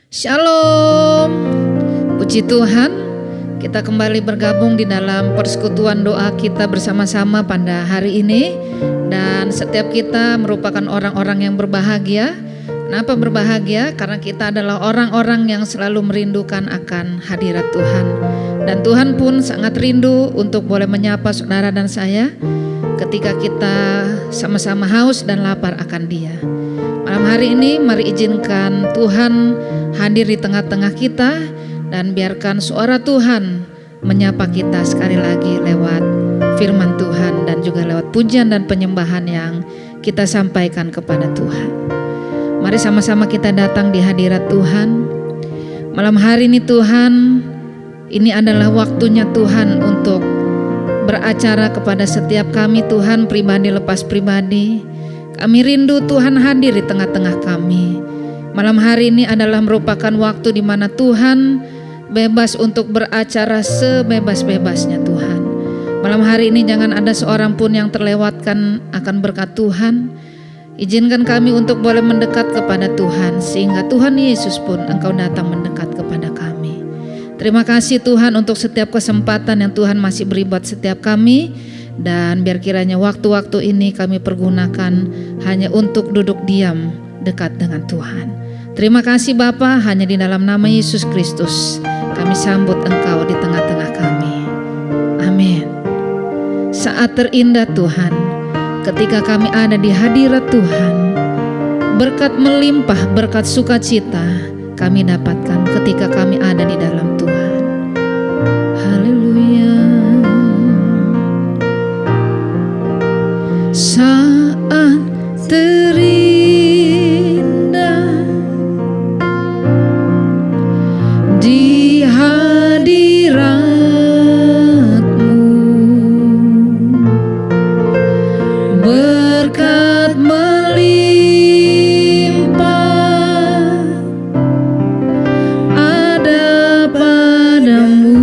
Shalom, puji Tuhan, kita kembali bergabung di dalam persekutuan doa kita bersama-sama pada hari ini. Dan setiap kita merupakan orang-orang yang berbahagia. Kenapa berbahagia? Karena kita adalah orang-orang yang selalu merindukan akan hadirat Tuhan. Dan Tuhan pun sangat rindu untuk boleh menyapa saudara dan saya ketika kita sama-sama haus dan lapar akan Dia. Malam hari ini mari izinkan Tuhan hadir di tengah-tengah kita dan biarkan suara Tuhan menyapa kita sekali lagi lewat firman Tuhan dan juga lewat pujian dan penyembahan yang kita sampaikan kepada Tuhan. Mari sama-sama kita datang di hadirat Tuhan. Malam hari ini Tuhan, ini adalah waktunya Tuhan untuk beracara kepada setiap kami Tuhan, pribadi lepas pribadi. Kami rindu Tuhan hadir di tengah-tengah kami. Malam hari ini adalah merupakan waktu di mana Tuhan bebas untuk beracara sebebas-bebasnya Tuhan. Malam hari ini jangan ada seorang pun yang terlewatkan akan berkat Tuhan. Izinkan kami untuk boleh mendekat kepada Tuhan, sehingga Tuhan Yesus pun Engkau datang mendekat kepada kami. Terima kasih Tuhan untuk setiap kesempatan yang Tuhan masih beri buat setiap kami. Dan biar kiranya waktu-waktu ini kami pergunakan hanya untuk duduk diam dekat dengan Tuhan. Terima kasih Bapa, hanya di dalam nama Yesus Kristus kami sambut Engkau di tengah-tengah kami. Amin. Saat terindah Tuhan, ketika kami ada di hadirat Tuhan, berkat melimpah, berkat sukacita kami dapatkan ketika kami ada di dalam Tuhan. Haleluya. Saat terindah di hadirat-Mu, berkat melimpah ada padamu.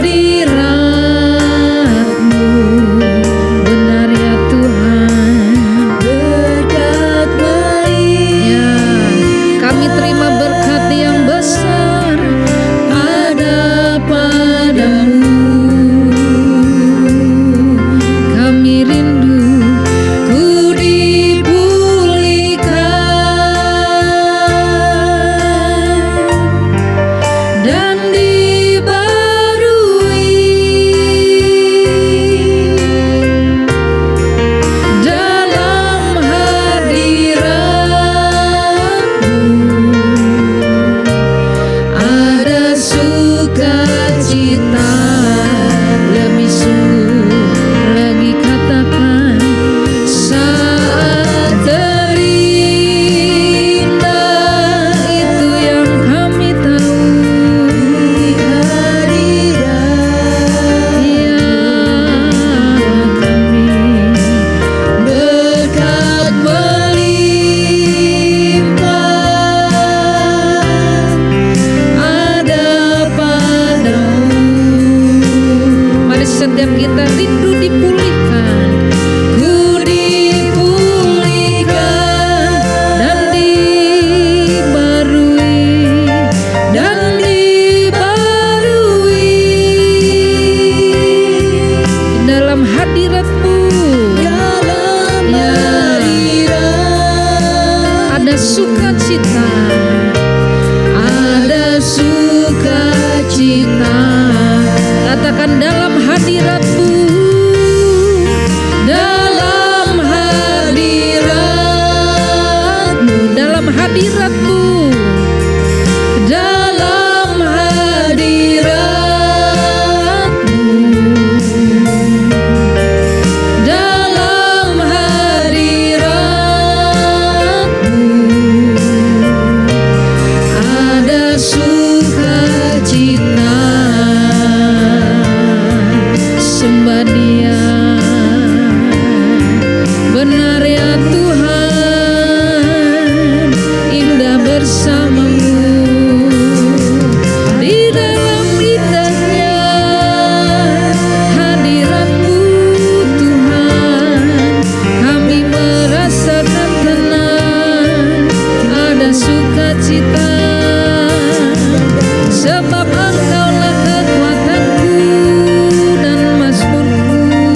Di setiap kita rindu dipulihkan. Ku dipulihkan dan dibarui, dalam hadirat-Mu. Ada sukacita, ada sukacita. Katakan dalam hadirat-Mu, dalam hadirat-Mu, dalam hadirat-Mu, dalam hadirat-Mu, dalam hadirat-Mu ada sukacita. Sembah Dia, benar ya Tuhan, indah bersama-Mu. Di dalam indahnya hadirat-Mu Tuhan, kami merasakan tenang, ada sukacita. Sebab Engkaulah kekuatanku dan mazmurku,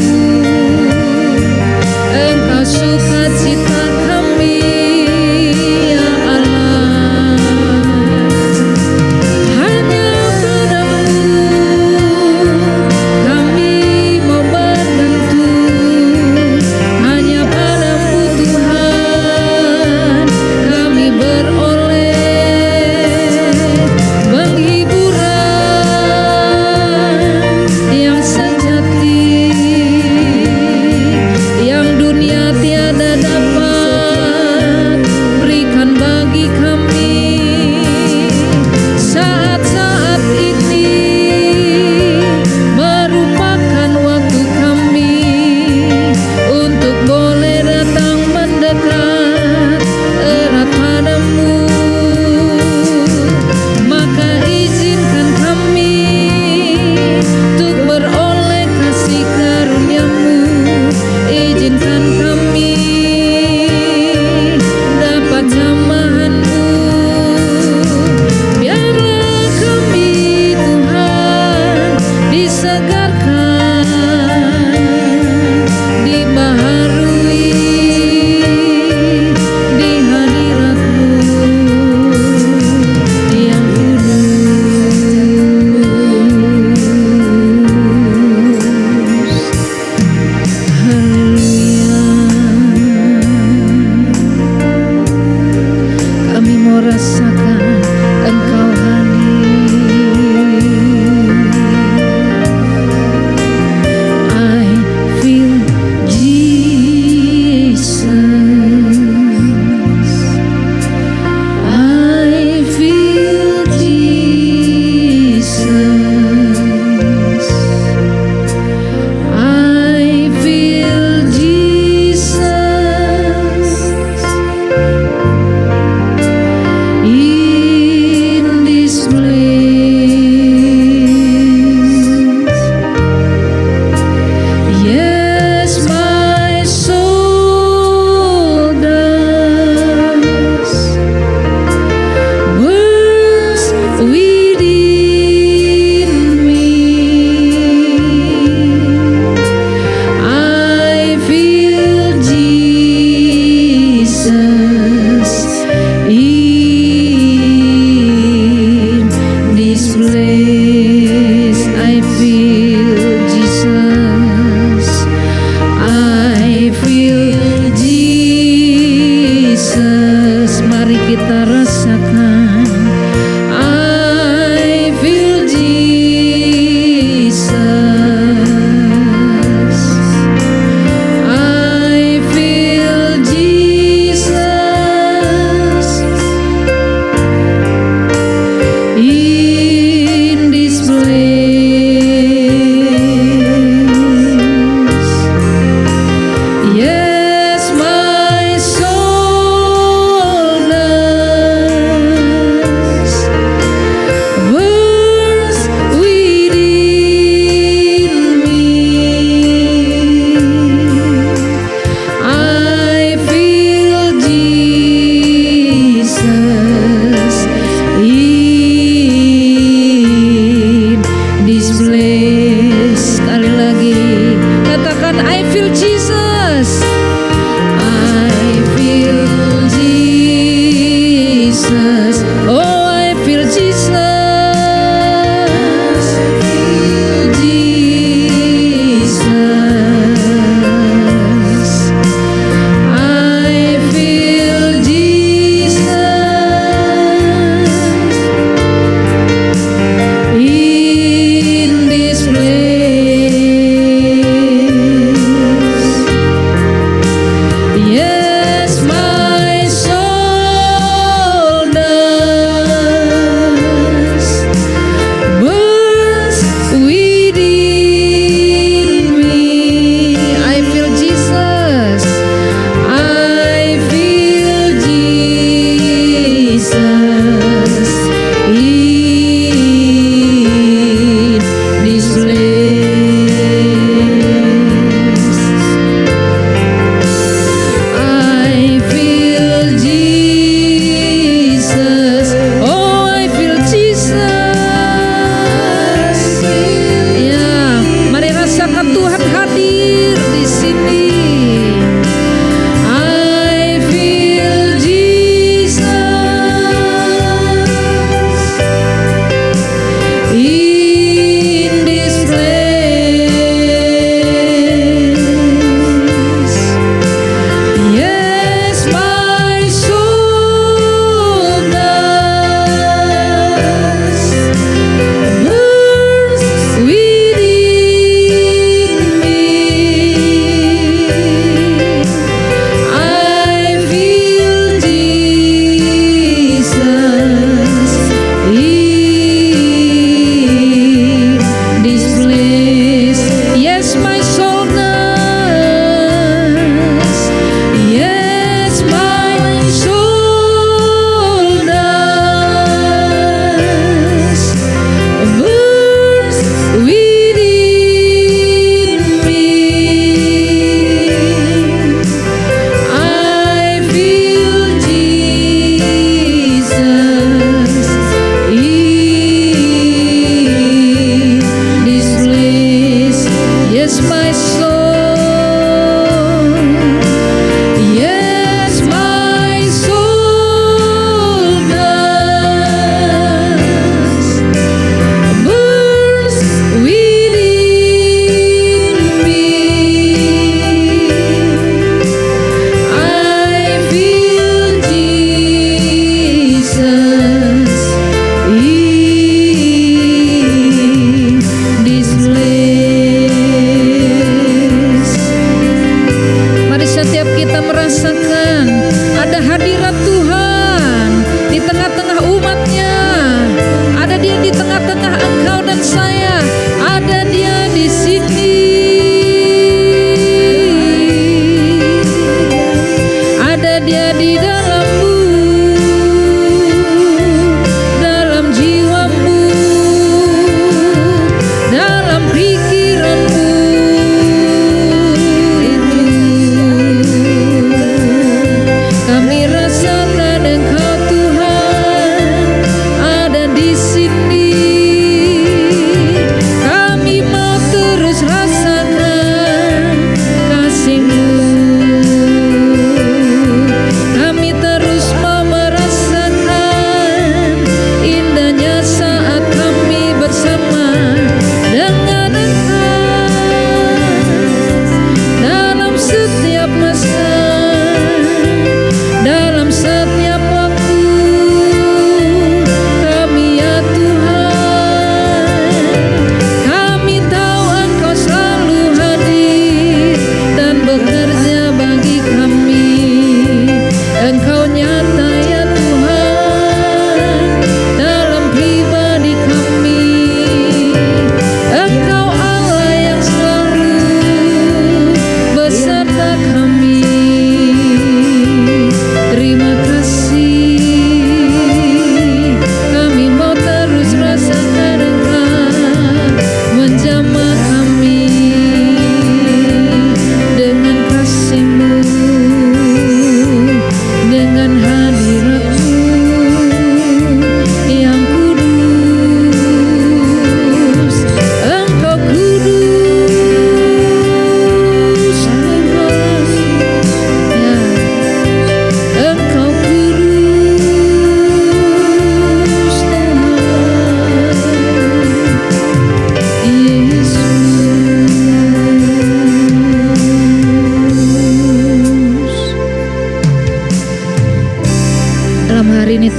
Engkau sukacita kami ya Allah. Hanya padamu kami mau bergantung, hanya padamu Tuhan kami beroleh penghiburan yang sejati, yang dunia tiada dapat berikan bagi kami. Saat-saat ini merupakan waktu kami untuk boleh datang mendekat erat padamu. Maka izinkan kami untuk beroleh kasih karunia-Mu. Izinkan kami dapat jamahan-Mu. Biarlah kami Tuhan disegarkan, dibaharui di hadirat-Mu yang kudus. Haleluya. Kami mau rasakan Engkau hadir. I feel Jesus. I feel Jesus. I feel Jesus in this place. Yes, my soul does burst within me. I feel Jesus in this place. I feel Jesus. I feel Jesus. Mari kita rasakan. I feel Jesus. I feel Jesus in this place. place. Sekali lagi katakan, I feel Jesus. I feel Jesus. Oh, I feel Jesus.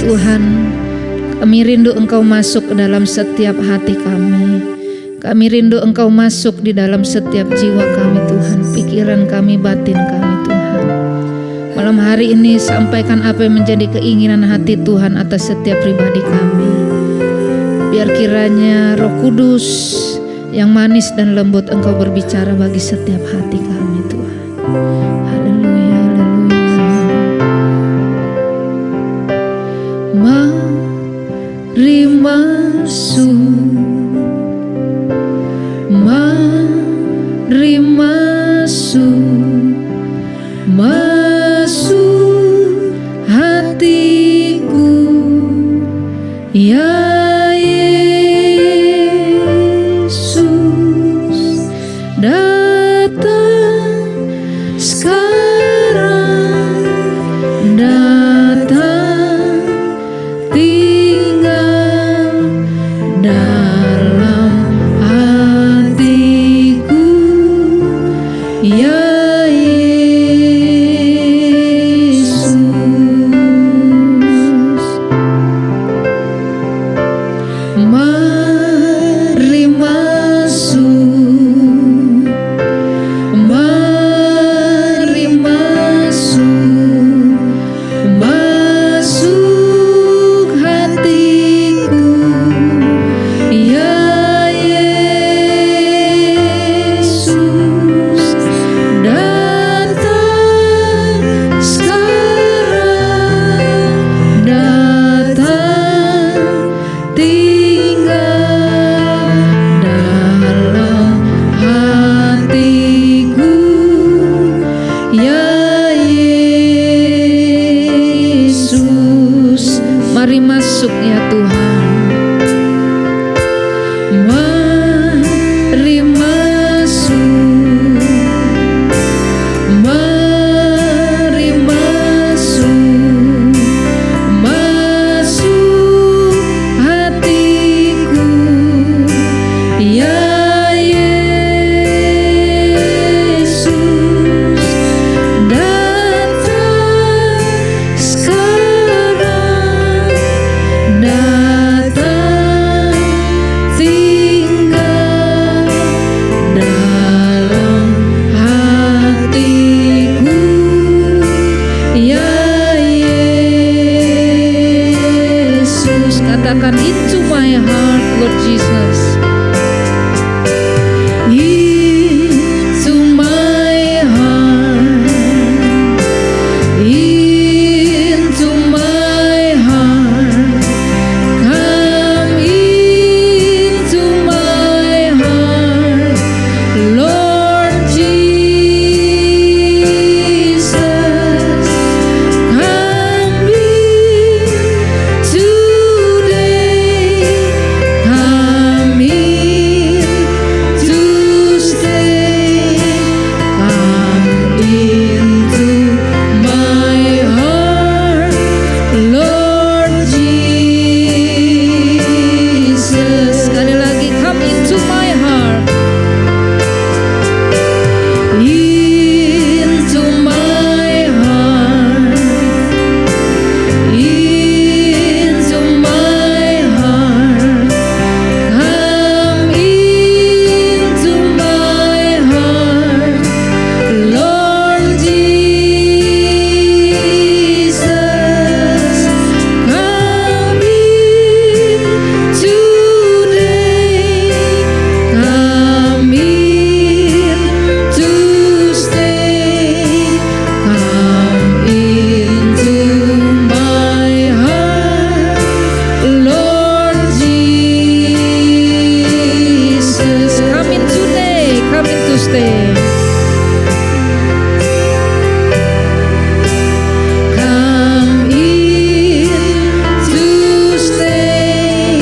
Tuhan, kami rindu Engkau masuk ke dalam setiap hati kami. Kami rindu Engkau masuk di dalam setiap jiwa kami Tuhan, pikiran kami, batin kami Tuhan. Malam hari ini sampaikan apa yang menjadi keinginan hati Tuhan atas setiap pribadi kami. Biar kiranya Roh Kudus yang manis dan lembut Engkau berbicara bagi setiap hati kami Tuhan. Haleluya, haleluya. Mari masuk, mari masuk, masuk hatiku ya Yesus, datang sekarang, datang tinggal dalam hatiku ya mari masuk, mari masuk, masuk hatiku ya Yesus, datang sekarang, datang tinggal dalam hatiku ya Yesus. Mari masuk ya Tuhan, mari masuk, mari masuk, masuk hatiku ya Yesus, datang sekarang, datang tinggal dalam hatiku ya Yesus. Katakan, into my heart Lord Jesus, into my heart, into my heart, come into my heart, Lord Jesus, come in today, come in to stay, come into my heart, Lord Jesus. Sekali lagi, come into my heart, into my heart, into my heart, come into my heart, Lord Jesus, come in today, come in to stay, come into my heart, Lord Jesus, come in today, come in to stay. Come in to stay,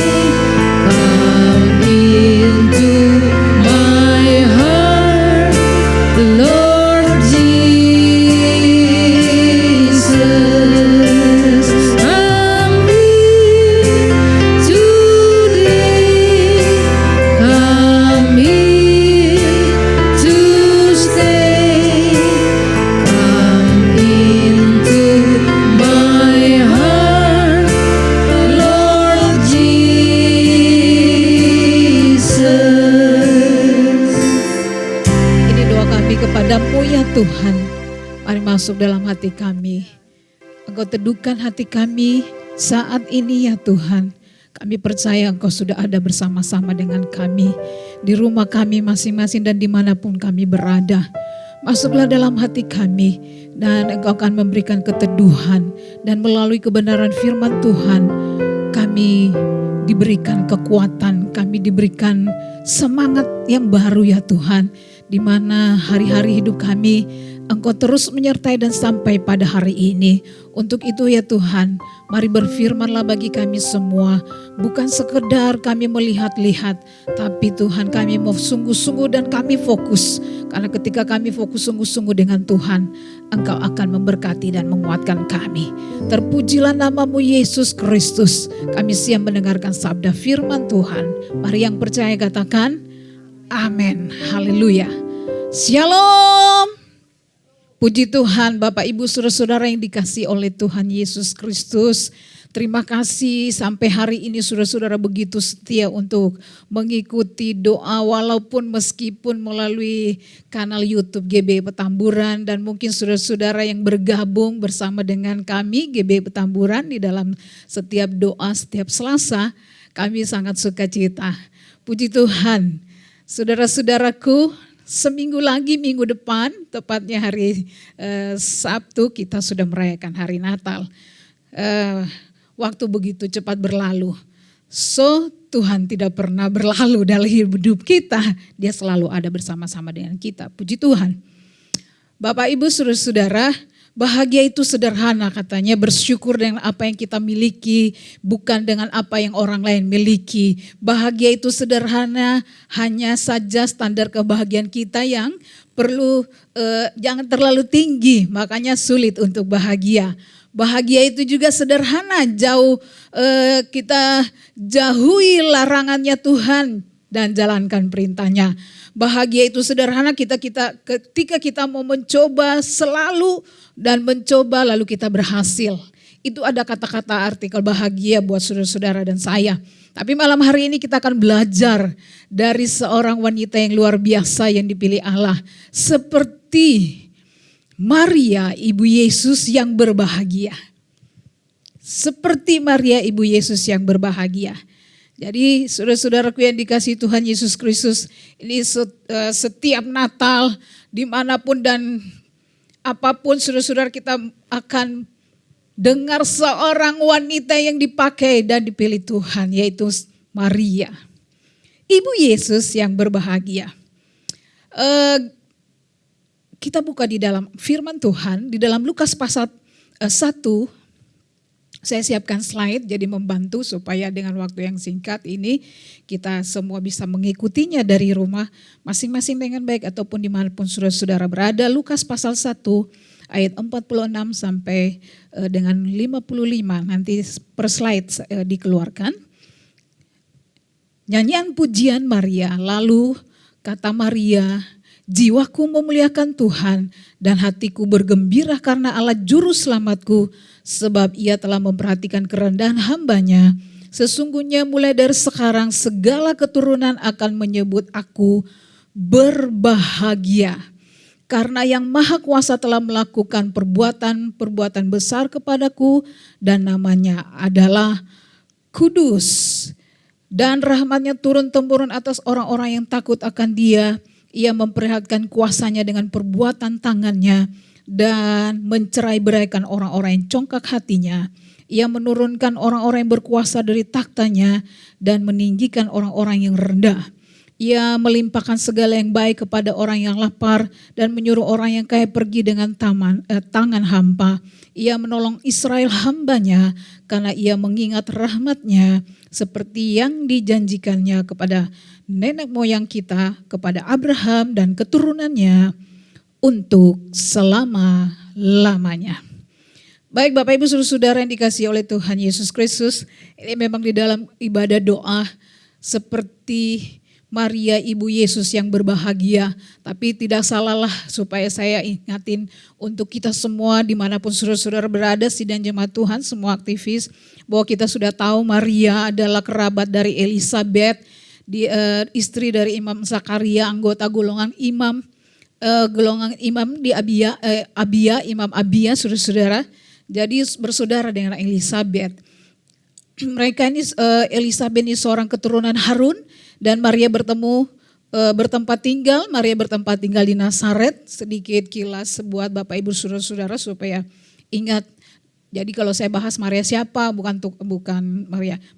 come into my heart, Lord Jesus, come in today, come in to Tuhan, mari masuk dalam hati kami. Engkau teduhkan hati kami saat ini ya Tuhan. Kami percaya Engkau sudah ada bersama-sama dengan kami. Di rumah kami masing-masing dan dimanapun kami berada. Masuklah dalam hati kami dan Engkau akan memberikan keteduhan. Dan melalui kebenaran firman Tuhan, kami diberikan kekuatan, kami diberikan semangat yang baru ya Tuhan. Di mana hari-hari hidup kami Engkau terus menyertai dan sampai pada hari ini. Untuk itu ya Tuhan, mari berfirmanlah bagi kami semua. Bukan sekedar kami melihat-lihat, tapi Tuhan kami mau sungguh-sungguh dan kami fokus. Karena ketika kami fokus sungguh-sungguh dengan Tuhan, Engkau akan memberkati dan menguatkan kami. Terpujilah namamu Yesus Kristus. Kami siap mendengarkan sabda firman Tuhan. Mari yang percaya katakan, amin. Haleluya. Shalom. Puji Tuhan, Bapak Ibu saudara-saudara yang dikasihi oleh Tuhan Yesus Kristus. Terima kasih sampai hari ini saudara-saudara begitu setia untuk mengikuti doa walaupun meskipun melalui kanal YouTube GB Petamburan dan mungkin saudara-saudara yang bergabung bersama dengan kami GB Petamburan di dalam setiap doa setiap Selasa, kami sangat sukacita. Puji Tuhan, saudara-saudaraku. Seminggu lagi minggu depan, tepatnya hari Sabtu kita sudah merayakan hari Natal. Waktu begitu cepat berlalu. So Tuhan tidak pernah berlalu dalam hidup kita. Dia selalu ada bersama-sama dengan kita. Puji Tuhan. Bapak Ibu saudara-saudara, bahagia itu sederhana katanya, bersyukur dengan apa yang kita miliki, bukan dengan apa yang orang lain miliki. Bahagia itu sederhana, hanya saja standar kebahagiaan kita yang perlu jangan terlalu tinggi, makanya sulit untuk bahagia. Bahagia itu juga sederhana, kita jauhi larangannya Tuhan dan jalankan perintahnya. Bahagia itu sederhana, ketika kita mau mencoba selalu dan mencoba lalu kita berhasil. Itu ada kata-kata artikel bahagia buat saudara-saudara dan saya. Tapi malam hari ini kita akan belajar dari seorang wanita yang luar biasa yang dipilih Allah. Seperti Maria ibu Yesus yang berbahagia. Seperti Maria ibu Yesus yang berbahagia. Jadi saudara-saudaraku yang dikasihi Tuhan Yesus Kristus, ini setiap Natal dimanapun dan apapun saudara-saudara kita akan dengar seorang wanita yang dipakai dan dipilih Tuhan, yaitu Maria. Ibu Yesus yang berbahagia. Kita buka di dalam firman Tuhan, di dalam Lukas pasal 1, saya siapkan slide jadi membantu supaya dengan waktu yang singkat ini kita semua bisa mengikutinya dari rumah masing-masing dengan baik ataupun dimanapun saudara-saudara berada. Lukas pasal 1 ayat 46 sampai dengan 55, nanti per slide dikeluarkan. Nyanyian pujian Maria, lalu kata Maria, jiwaku memuliakan Tuhan dan hatiku bergembira karena Allah juru selamatku, sebab ia telah memperhatikan kerendahan hambanya. Sesungguhnya mulai dari sekarang segala keturunan akan menyebut aku berbahagia. Karena yang Maha Kuasa telah melakukan perbuatan besar kepadaku dan namanya adalah Kudus. Dan rahmatnya turun-temurun atas orang-orang yang takut akan Dia. Ia memperlihatkan kuasanya dengan perbuatan tangannya dan mencerai-beraikan orang-orang yang congkak hatinya. Ia menurunkan orang-orang yang berkuasa dari taktanya dan meninggikan orang-orang yang rendah. Ia melimpahkan segala yang baik kepada orang yang lapar dan menyuruh orang yang kaya pergi dengan tangan hampa. Ia menolong Israel hambanya karena ia mengingat rahmatnya seperti yang dijanjikannya kepada nenek moyang kita, kepada Abraham dan keturunannya untuk selama-lamanya. Baik Bapak Ibu saudara yang dikasihi oleh Tuhan Yesus Kristus, ini memang di dalam ibadah doa seperti Maria ibu Yesus yang berbahagia. Tapi tidak salahlah supaya saya ingatin untuk kita semua dimanapun saudara-saudara berada, sidang jemaat Tuhan, semua aktivis, bahwa kita sudah tahu Maria adalah kerabat dari Elisabeth, istri dari Imam Zakaria, anggota golongan imam golongan imam di Imam Abia, saudara-saudara. Jadi bersaudara dengan Elisabet. Mereka ini Elisabet ini seorang keturunan Harun dan Maria bertempat tinggal di Nazaret. Sedikit kilas buat Bapak Ibu saudara-saudara supaya ingat. Jadi kalau saya bahas Maria siapa, bukan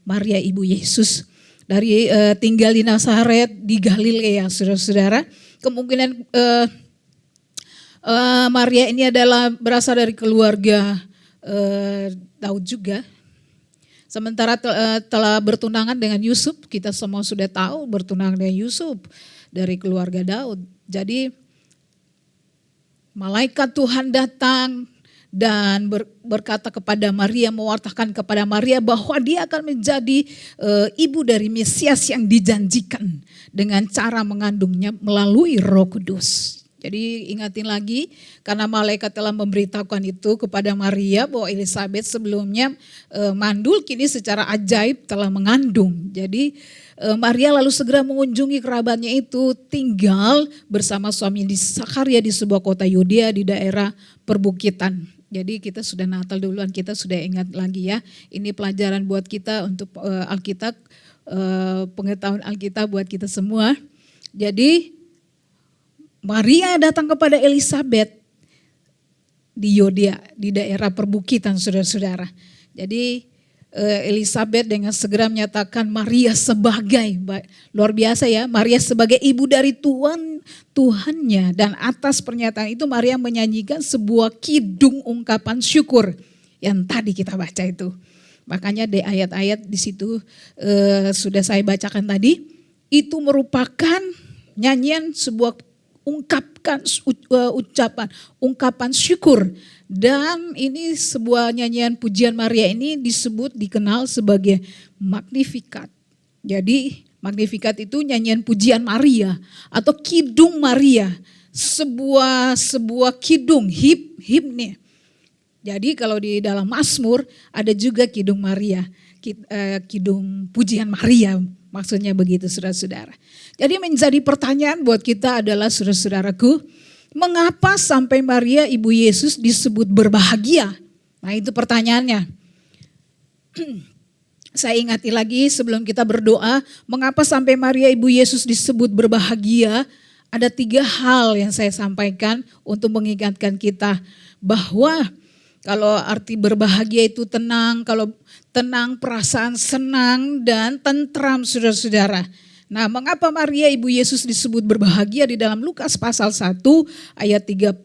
Maria ibu Yesus. Dari tinggal di Nazaret di Galilea, saudara-saudara. Kemungkinan Maria ini berasal dari keluarga Daud juga. Sementara telah bertunangan dengan Yusuf, kita semua sudah tahu bertunangan dengan Yusuf dari keluarga Daud. Jadi malaikat Tuhan datang dan berkata kepada Maria, mewartakan kepada Maria bahwa dia akan menjadi ibu dari Mesias yang dijanjikan dengan cara mengandungnya melalui Roh Kudus. Jadi ingatin lagi, karena malaikat telah memberitahukan itu kepada Maria bahwa Elisabet sebelumnya mandul, kini secara ajaib telah mengandung. Jadi Maria lalu segera mengunjungi kerabatnya itu, tinggal bersama suami di Sakaria di sebuah kota Yudea di daerah perbukitan. Jadi kita sudah Natal duluan, kita sudah ingat lagi ya. Ini pelajaran buat kita untuk Alkitab, pengetahuan Alkitab buat kita semua. Jadi Maria datang kepada Elisabet di Yudea, di daerah perbukitan, saudara-saudara. Jadi Elisabet dengan segera menyatakan Maria sebagai, luar biasa ya, Maria sebagai ibu dari Tuhannya. Dan atas pernyataan itu Maria menyanyikan sebuah kidung ungkapan syukur yang tadi kita baca itu. Makanya di ayat-ayat di situ sudah saya bacakan tadi, itu merupakan nyanyian sebuah ungkapan syukur. Dan ini sebuah nyanyian pujian Maria ini dikenal sebagai Magnificat. Jadi Magnificat itu nyanyian pujian Maria atau kidung Maria, sebuah kidung himne. Jadi kalau di dalam Mazmur ada juga kidung Maria, kidung pujian Maria, maksudnya begitu saudara-saudara. Jadi menjadi pertanyaan buat kita adalah saudara-saudaraku, mengapa sampai Maria ibu Yesus disebut berbahagia? Nah itu pertanyaannya. Saya ingati lagi sebelum kita berdoa, mengapa sampai Maria ibu Yesus disebut berbahagia? Ada 3 hal yang saya sampaikan untuk mengingatkan kita bahwa kalau arti berbahagia itu tenang, kalau tenang perasaan senang dan tentram saudara-saudara. Nah, mengapa Maria ibu Yesus disebut berbahagia di dalam Lukas pasal 1 ayat 30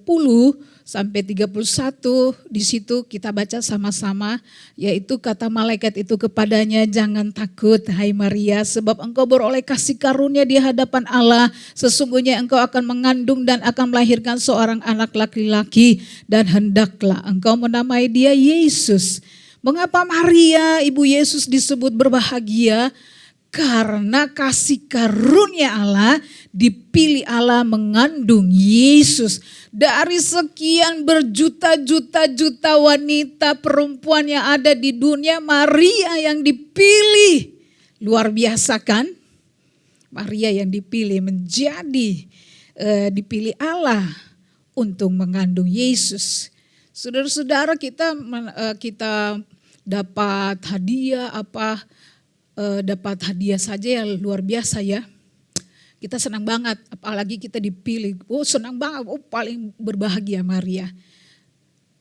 sampai 31, di situ kita baca sama-sama, yaitu kata malaikat itu kepadanya, jangan takut hai Maria, sebab engkau beroleh kasih karunia di hadapan Allah, sesungguhnya engkau akan mengandung dan akan melahirkan seorang anak laki-laki dan hendaklah engkau menamai dia Yesus. Mengapa Maria ibu Yesus disebut berbahagia? Karena kasih karunia Allah, dipilih Allah mengandung Yesus. Dari sekian berjuta-juta wanita perempuan yang ada di dunia, Maria yang dipilih. Luar biasa kan? Maria yang dipilih dipilih Allah untuk mengandung Yesus. Saudara-saudara, kita dapat hadiah dapat hadiah saja yang luar biasa ya. Kita senang banget, apalagi kita dipilih. Senang banget, paling berbahagia Maria.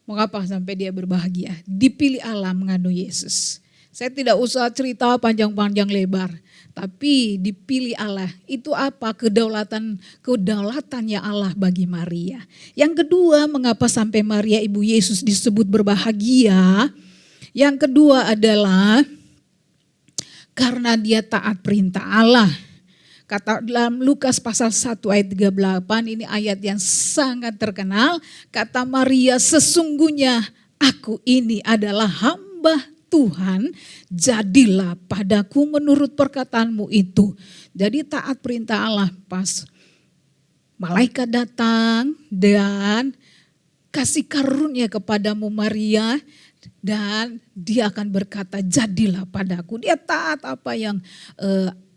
Mengapa sampai dia berbahagia? Dipilih Allah mengandung Yesus. Saya tidak usah cerita panjang-panjang lebar, tapi dipilih Allah. Itu apa? Kedaulatannya Allah bagi Maria. Yang kedua, mengapa sampai Maria ibu Yesus disebut berbahagia? Yang kedua adalah karena dia taat perintah Allah. Kata dalam Lukas pasal 1 ayat 38, ini ayat yang sangat terkenal. Kata Maria, sesungguhnya aku ini adalah hamba Tuhan, jadilah padaku menurut perkataanmu itu. Jadi taat perintah Allah, pas malaikat datang dan kasih karunia kepadamu Maria, dan dia akan berkata jadilah padaku. Dia taat apa yang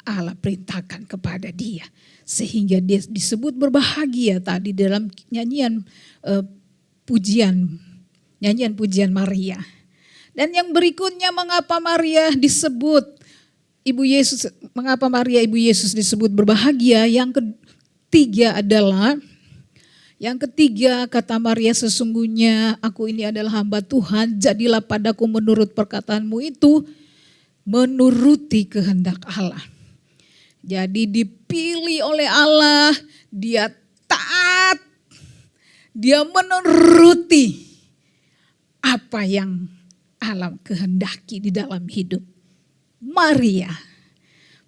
Allah perintahkan kepada dia. sehingga dia disebut berbahagia tadi dalam nyanyian pujian Maria. Dan yang berikutnya, mengapa Maria disebut Ibu Yesus, mengapa Maria Ibu Yesus disebut berbahagia? Yang ketiga kata Maria, sesungguhnya aku ini adalah hamba Tuhan, jadilah padaku menurut perkataanmu itu, menuruti kehendak Allah. Jadi dipilih oleh Allah, dia taat, dia menuruti apa yang Allah kehendaki di dalam hidup Maria.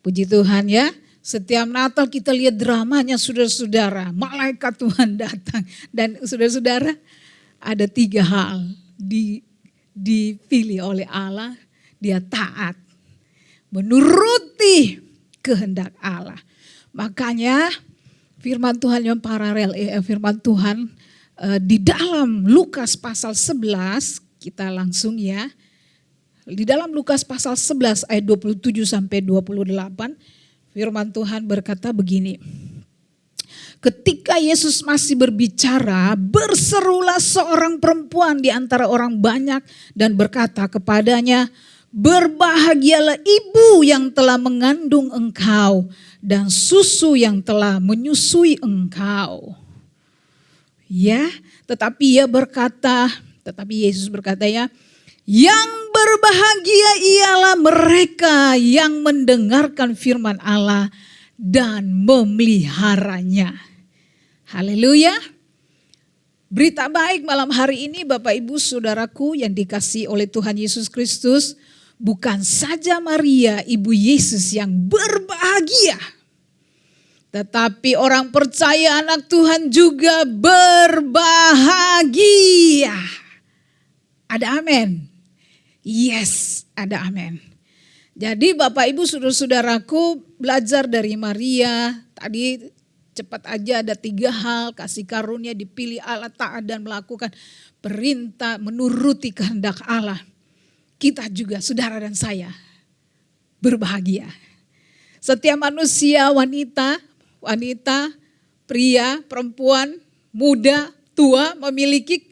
Puji Tuhan ya. Setiap Natal kita lihat dramanya saudara-saudara. Malaikat Tuhan datang. Dan saudara-saudara, ada 3 hal dipilih oleh Allah. Dia taat, menuruti kehendak Allah. Makanya firman Tuhan yang paralel, firman Tuhan di dalam Lukas pasal 11, kita langsung ya. Di dalam Lukas pasal 11 ayat 27 sampai 28, firman Tuhan berkata begini. Ketika Yesus masih berbicara, berserulah seorang perempuan di antara orang banyak dan berkata kepadanya, berbahagialah ibu yang telah mengandung engkau dan susu yang telah menyusui engkau. Ya, tetapi Yesus berkata ya, yang berbahagia ialah mereka yang mendengarkan firman Allah dan memeliharanya. Haleluya. Berita baik malam hari ini Bapak Ibu Saudaraku yang dikasihi oleh Tuhan Yesus Kristus. Bukan saja Maria Ibu Yesus yang berbahagia, tetapi orang percaya anak Tuhan juga berbahagia. Ada amin. Yes, ada amin. Jadi Bapak Ibu Saudara-saudaraku, belajar dari Maria. Tadi cepat aja ada 3 hal, kasih karunia, dipilih Allah, taat dan melakukan perintah, menuruti kehendak Allah. Kita juga, saudara dan saya, berbahagia. Setiap manusia, wanita, pria, perempuan, muda, tua memiliki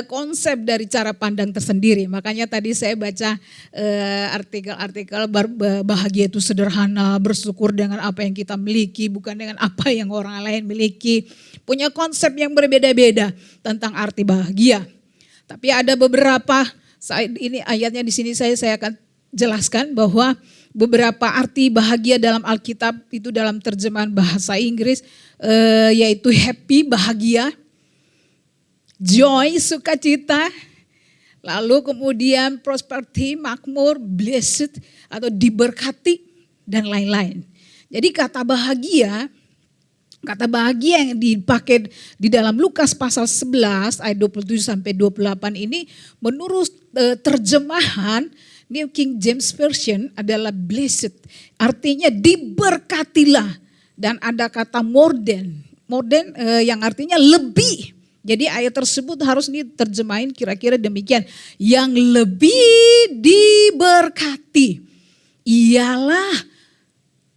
konsep dari cara pandang tersendiri. Makanya tadi saya baca artikel-artikel bahagia itu sederhana, bersyukur dengan apa yang kita miliki, bukan dengan apa yang orang lain miliki. Punya konsep yang berbeda-beda tentang arti bahagia. Tapi ada beberapa, ini ayatnya di sini saya akan jelaskan bahwa beberapa arti bahagia dalam Alkitab itu dalam terjemahan bahasa Inggris yaitu happy, bahagia, joy, sukacita, lalu kemudian prosperity, makmur, blessed atau diberkati dan lain-lain. Jadi kata bahagia yang dipakai di dalam Lukas pasal 11 ayat 27 sampai 28 ini menurut terjemahan New King James Version adalah blessed. Artinya diberkatilah, dan ada kata more than yang artinya lebih. Jadi ayat tersebut harus diterjemahin kira-kira demikian. Yang lebih diberkati ialah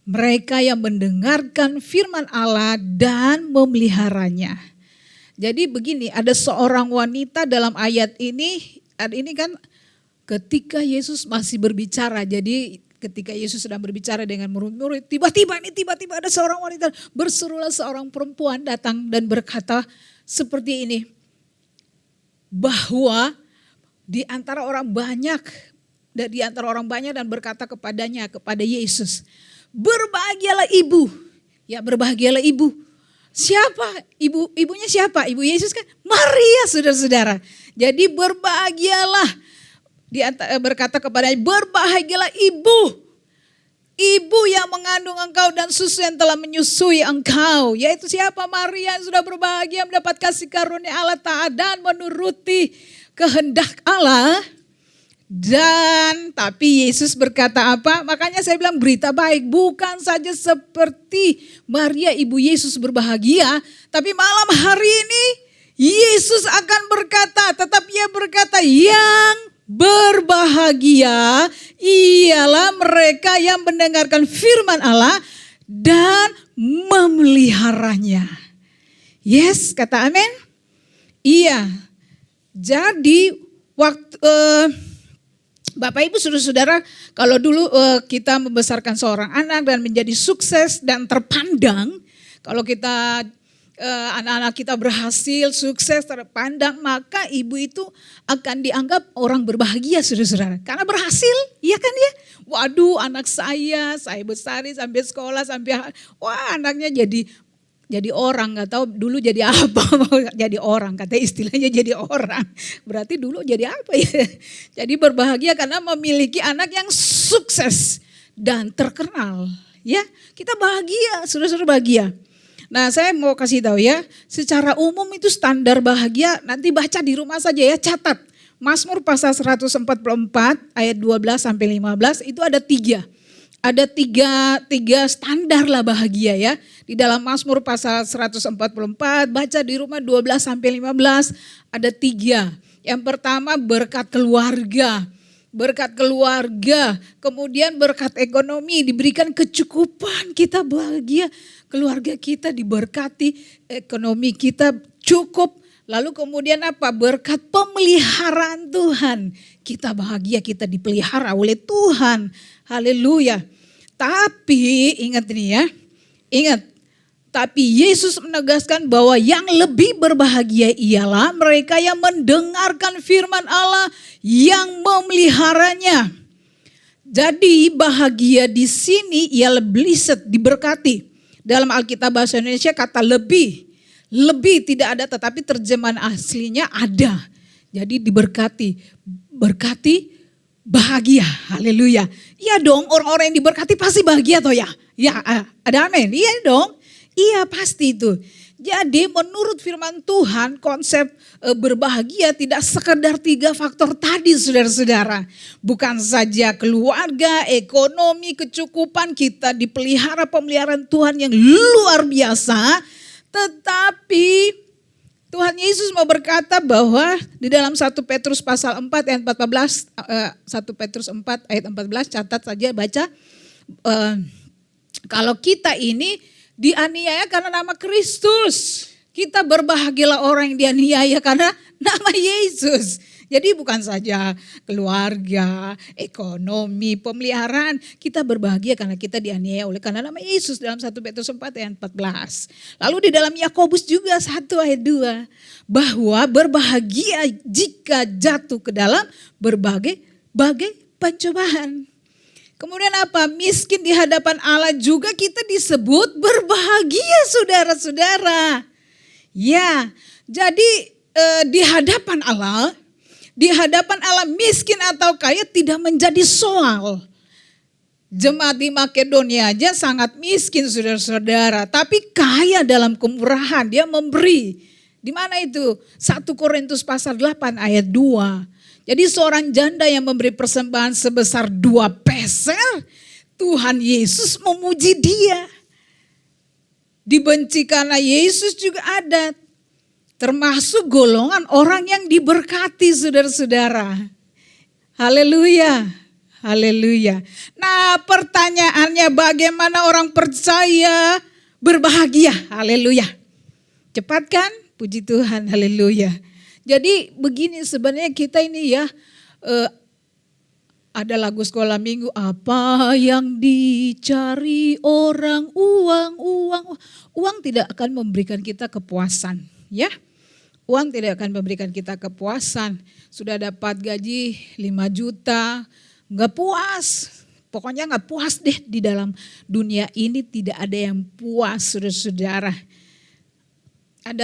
mereka yang mendengarkan firman Allah dan memeliharanya. Jadi begini, ada seorang wanita dalam ayat ini kan ketika Yesus masih berbicara. Jadi ketika Yesus sedang berbicara dengan murid-murid, tiba-tiba ada seorang wanita, berserulah seorang perempuan datang dan berkata seperti ini, bahwa di antara orang banyak dan berkata kepada Yesus, berbahagialah ibu. Ya, berbahagialah ibu. Siapa? Ibunya siapa? Ibu Yesus kan? Maria, saudara-saudara. Jadi berbahagialah. Berkata kepadanya, berbahagialah ibu. Ibu yang mengandung engkau dan susu yang telah menyusui engkau. Yaitu siapa? Maria yang sudah berbahagia mendapat kasih karunia Allah, taat dan menuruti kehendak Allah. Dan tapi Yesus berkata apa? Makanya saya bilang berita baik. Bukan saja seperti Maria ibu Yesus berbahagia. Tapi malam hari ini Yesus akan berkata, tetapi ia berkata yang berbahagia ialah mereka yang mendengarkan firman Allah dan memeliharanya. Yes, kata amin. Iya. Jadi waktu Bapak Ibu saudara-saudara, kalau dulu kita membesarkan seorang anak dan menjadi sukses dan terpandang, kalau kita anak-anak kita berhasil, sukses, terpandang, maka ibu itu akan dianggap orang berbahagia saudara-saudara. Karena berhasil, iya kan ya? Waduh, anak saya besari sampai sekolah, sampai anaknya jadi orang, nggak tahu dulu jadi apa, mau jadi orang, kata istilahnya jadi orang. Berarti dulu jadi apa ya? Jadi berbahagia karena memiliki anak yang sukses dan terkenal. Ya, kita bahagia, saudara-saudara bahagia. Nah, saya mau kasih tahu ya, secara umum itu standar bahagia, nanti baca di rumah saja ya, catat. Mazmur pasal 144 ayat 12 sampai 15 itu ada tiga. Ada tiga standar lah bahagia ya. Di dalam Mazmur pasal 144, baca di rumah 12 sampai 15, ada tiga. Yang pertama berkat keluarga. Berkat keluarga, kemudian berkat ekonomi, diberikan kecukupan, kita bahagia. Keluarga kita diberkati, ekonomi kita cukup. Lalu kemudian apa? Berkat pemeliharaan Tuhan. Kita bahagia, kita dipelihara oleh Tuhan. Haleluya. Tapi ingat ini ya, ingat. Tapi Yesus menegaskan bahwa yang lebih berbahagia ialah mereka yang mendengarkan firman Allah, yang memeliharanya. Jadi bahagia di sini ialah blessed, diberkati. Dalam Alkitab bahasa Indonesia kata lebih tidak ada, tetapi terjemahan aslinya ada. Jadi diberkati, berkati, bahagia, haleluya. Iya dong, orang-orang yang diberkati pasti bahagia toh ya. Ya, ada amin, iya dong. Iya pasti itu. Jadi menurut firman Tuhan konsep berbahagia tidak sekedar tiga faktor tadi saudara-saudara. Bukan saja keluarga, ekonomi, kecukupan, kita dipelihara pemeliharaan Tuhan yang luar biasa. Tetapi Tuhan Yesus mau berkata bahwa di dalam 1 Petrus pasal 4 ayat 14, 1 Petrus 4 ayat 14, catat saja baca. Kalau kita ini dianiaya karena nama Kristus. Kita berbahagialah orang yang dianiaya karena nama Yesus. Jadi bukan saja keluarga, ekonomi, pemeliharaan. Kita berbahagia karena kita dianiaya oleh karena nama Yesus dalam 1 Petrus 4 ayat 14. Lalu di dalam Yakobus juga 1 ayat 2. Bahwa berbahagia jika jatuh ke dalam berbagai pencobaan. Kemudian apa? Miskin di hadapan Allah juga kita disebut berbahagia saudara-saudara. Ya, jadi di hadapan Allah miskin atau kaya tidak menjadi soal. Jemaat di Makedonia aja sangat miskin saudara-saudara, tapi kaya dalam kemurahan, dia memberi. Di mana itu? 1 Korintus pasal 8 ayat 2. Jadi seorang janda yang memberi persembahan sebesar 2 peser, Tuhan Yesus memuji dia. Dibenci karena Yesus juga ada. Termasuk golongan orang yang diberkati saudara-saudara. Haleluya, haleluya. Nah pertanyaannya bagaimana orang percaya berbahagia? Haleluya. Cepat kan? Puji Tuhan, haleluya. Jadi begini sebenarnya kita ini ya, ada lagu sekolah minggu, apa yang dicari orang, uang tidak akan memberikan kita kepuasan ya. Uang tidak akan memberikan kita kepuasan, sudah dapat gaji 5 juta, gak puas. Pokoknya gak puas deh di dalam dunia ini, tidak ada yang puas saudara-saudara.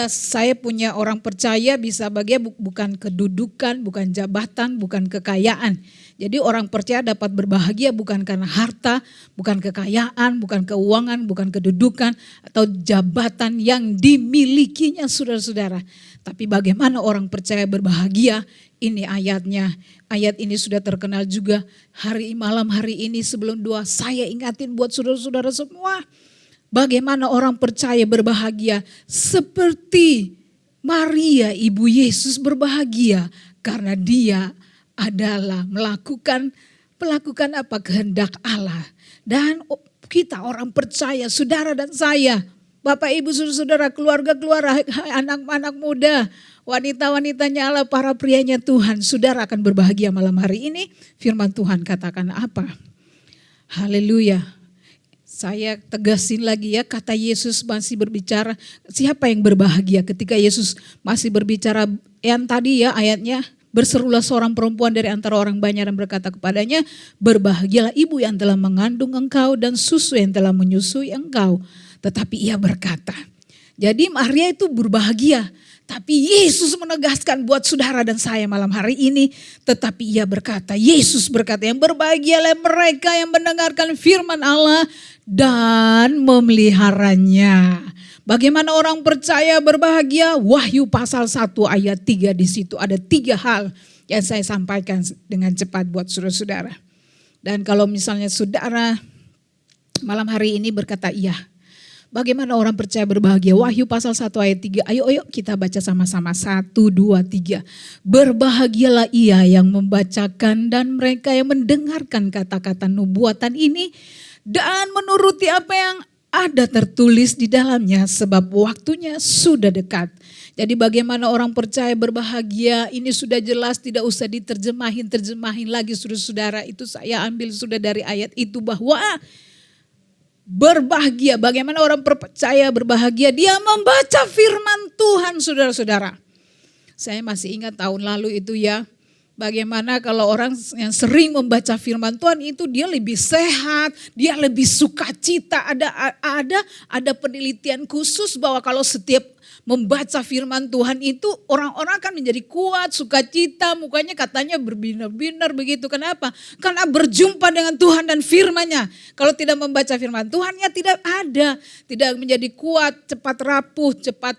Saya punya orang percaya bisa bahagia bukan kedudukan, bukan jabatan, bukan kekayaan. Jadi orang percaya dapat berbahagia bukan karena harta, bukan kekayaan, bukan keuangan, bukan kedudukan atau jabatan yang dimilikinya saudara-saudara. Tapi bagaimana orang percaya berbahagia? Ini ayatnya. Ayat ini sudah terkenal juga malam hari ini sebelum doa saya ingatin buat saudara-saudara semua. Bagaimana orang percaya berbahagia seperti Maria ibu Yesus berbahagia karena dia adalah melakukan apa kehendak Allah. Dan kita orang percaya, saudara dan saya, Bapak Ibu saudara, keluarga-keluarga, anak-anak muda, wanita-wanitanya Allah, para prianya Tuhan, saudara akan berbahagia malam hari ini. Firman Tuhan katakan apa? Haleluya. Saya tegasin lagi ya, kata Yesus masih berbicara, siapa yang berbahagia ketika Yesus masih berbicara yang tadi ya ayatnya, berserulah seorang perempuan dari antara orang banyak dan berkata kepadanya, berbahagialah ibu yang telah mengandung engkau dan susu yang telah menyusui engkau. Tetapi ia berkata, jadi Maria itu berbahagia. Tapi Yesus menegaskan buat saudara dan saya malam hari ini. Tetapi ia berkata, Yesus berkata, yang berbahagialah mereka yang mendengarkan firman Allah dan memeliharanya. Bagaimana orang percaya berbahagia? Wahyu pasal 1 ayat 3 di situ ada 3 hal yang saya sampaikan dengan cepat buat saudara-saudara. Dan kalau misalnya saudara malam hari ini berkata iya, bagaimana orang percaya berbahagia? Wahyu pasal 1 ayat 3. Ayo kita baca sama-sama. 1, 2, 3. Berbahagialah ia yang membacakan dan mereka yang mendengarkan kata-kata nubuatan ini dan menuruti apa yang ada tertulis di dalamnya, sebab waktunya sudah dekat. Jadi bagaimana orang percaya berbahagia, ini sudah jelas, tidak usah terjemahin lagi saudara-saudara. Itu saya ambil sudah dari ayat itu bahwa berbahagia, bagaimana orang percaya berbahagia, dia membaca firman Tuhan saudara-saudara. Saya masih ingat tahun lalu itu ya, bagaimana kalau orang yang sering membaca firman Tuhan itu dia lebih sehat, dia lebih sukacita. Ada penelitian khusus bahwa kalau setiap membaca firman Tuhan itu orang-orang akan menjadi kuat, sukacita, mukanya katanya berbinar-binar begitu. Kenapa? Karena berjumpa dengan Tuhan dan firman-Nya. Kalau tidak membaca firman Tuhan ya tidak ada, tidak menjadi kuat, cepat rapuh, cepat.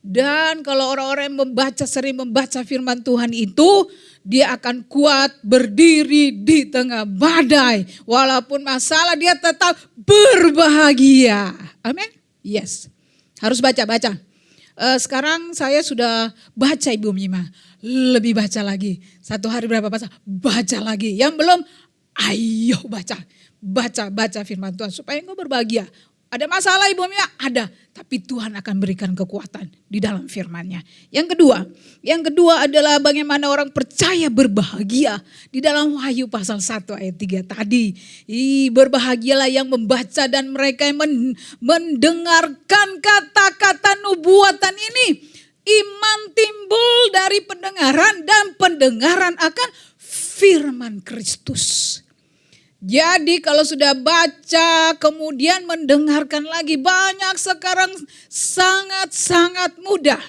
Dan kalau orang-orang yang sering membaca firman Tuhan itu, dia akan kuat berdiri di tengah badai. Walaupun masalah dia tetap berbahagia. Amin? Yes. Harus baca. Sekarang saya sudah baca Ibu Mima. Lebih baca lagi. Satu hari berapa pasal? Baca lagi. Yang belum, ayo baca. Baca firman Tuhan supaya engkau berbahagia. Ada masalah Ibu Mia? Ada. Tapi Tuhan akan berikan kekuatan di dalam firman-Nya. Yang kedua adalah bagaimana orang percaya berbahagia. Di dalam Wahyu pasal 1 ayat 3 tadi. Berbahagialah yang membaca dan mereka yang mendengarkan kata-kata nubuatan ini. Iman timbul dari pendengaran dan pendengaran akan firman Kristus. Jadi kalau sudah baca kemudian mendengarkan lagi, banyak sekarang sangat-sangat mudah.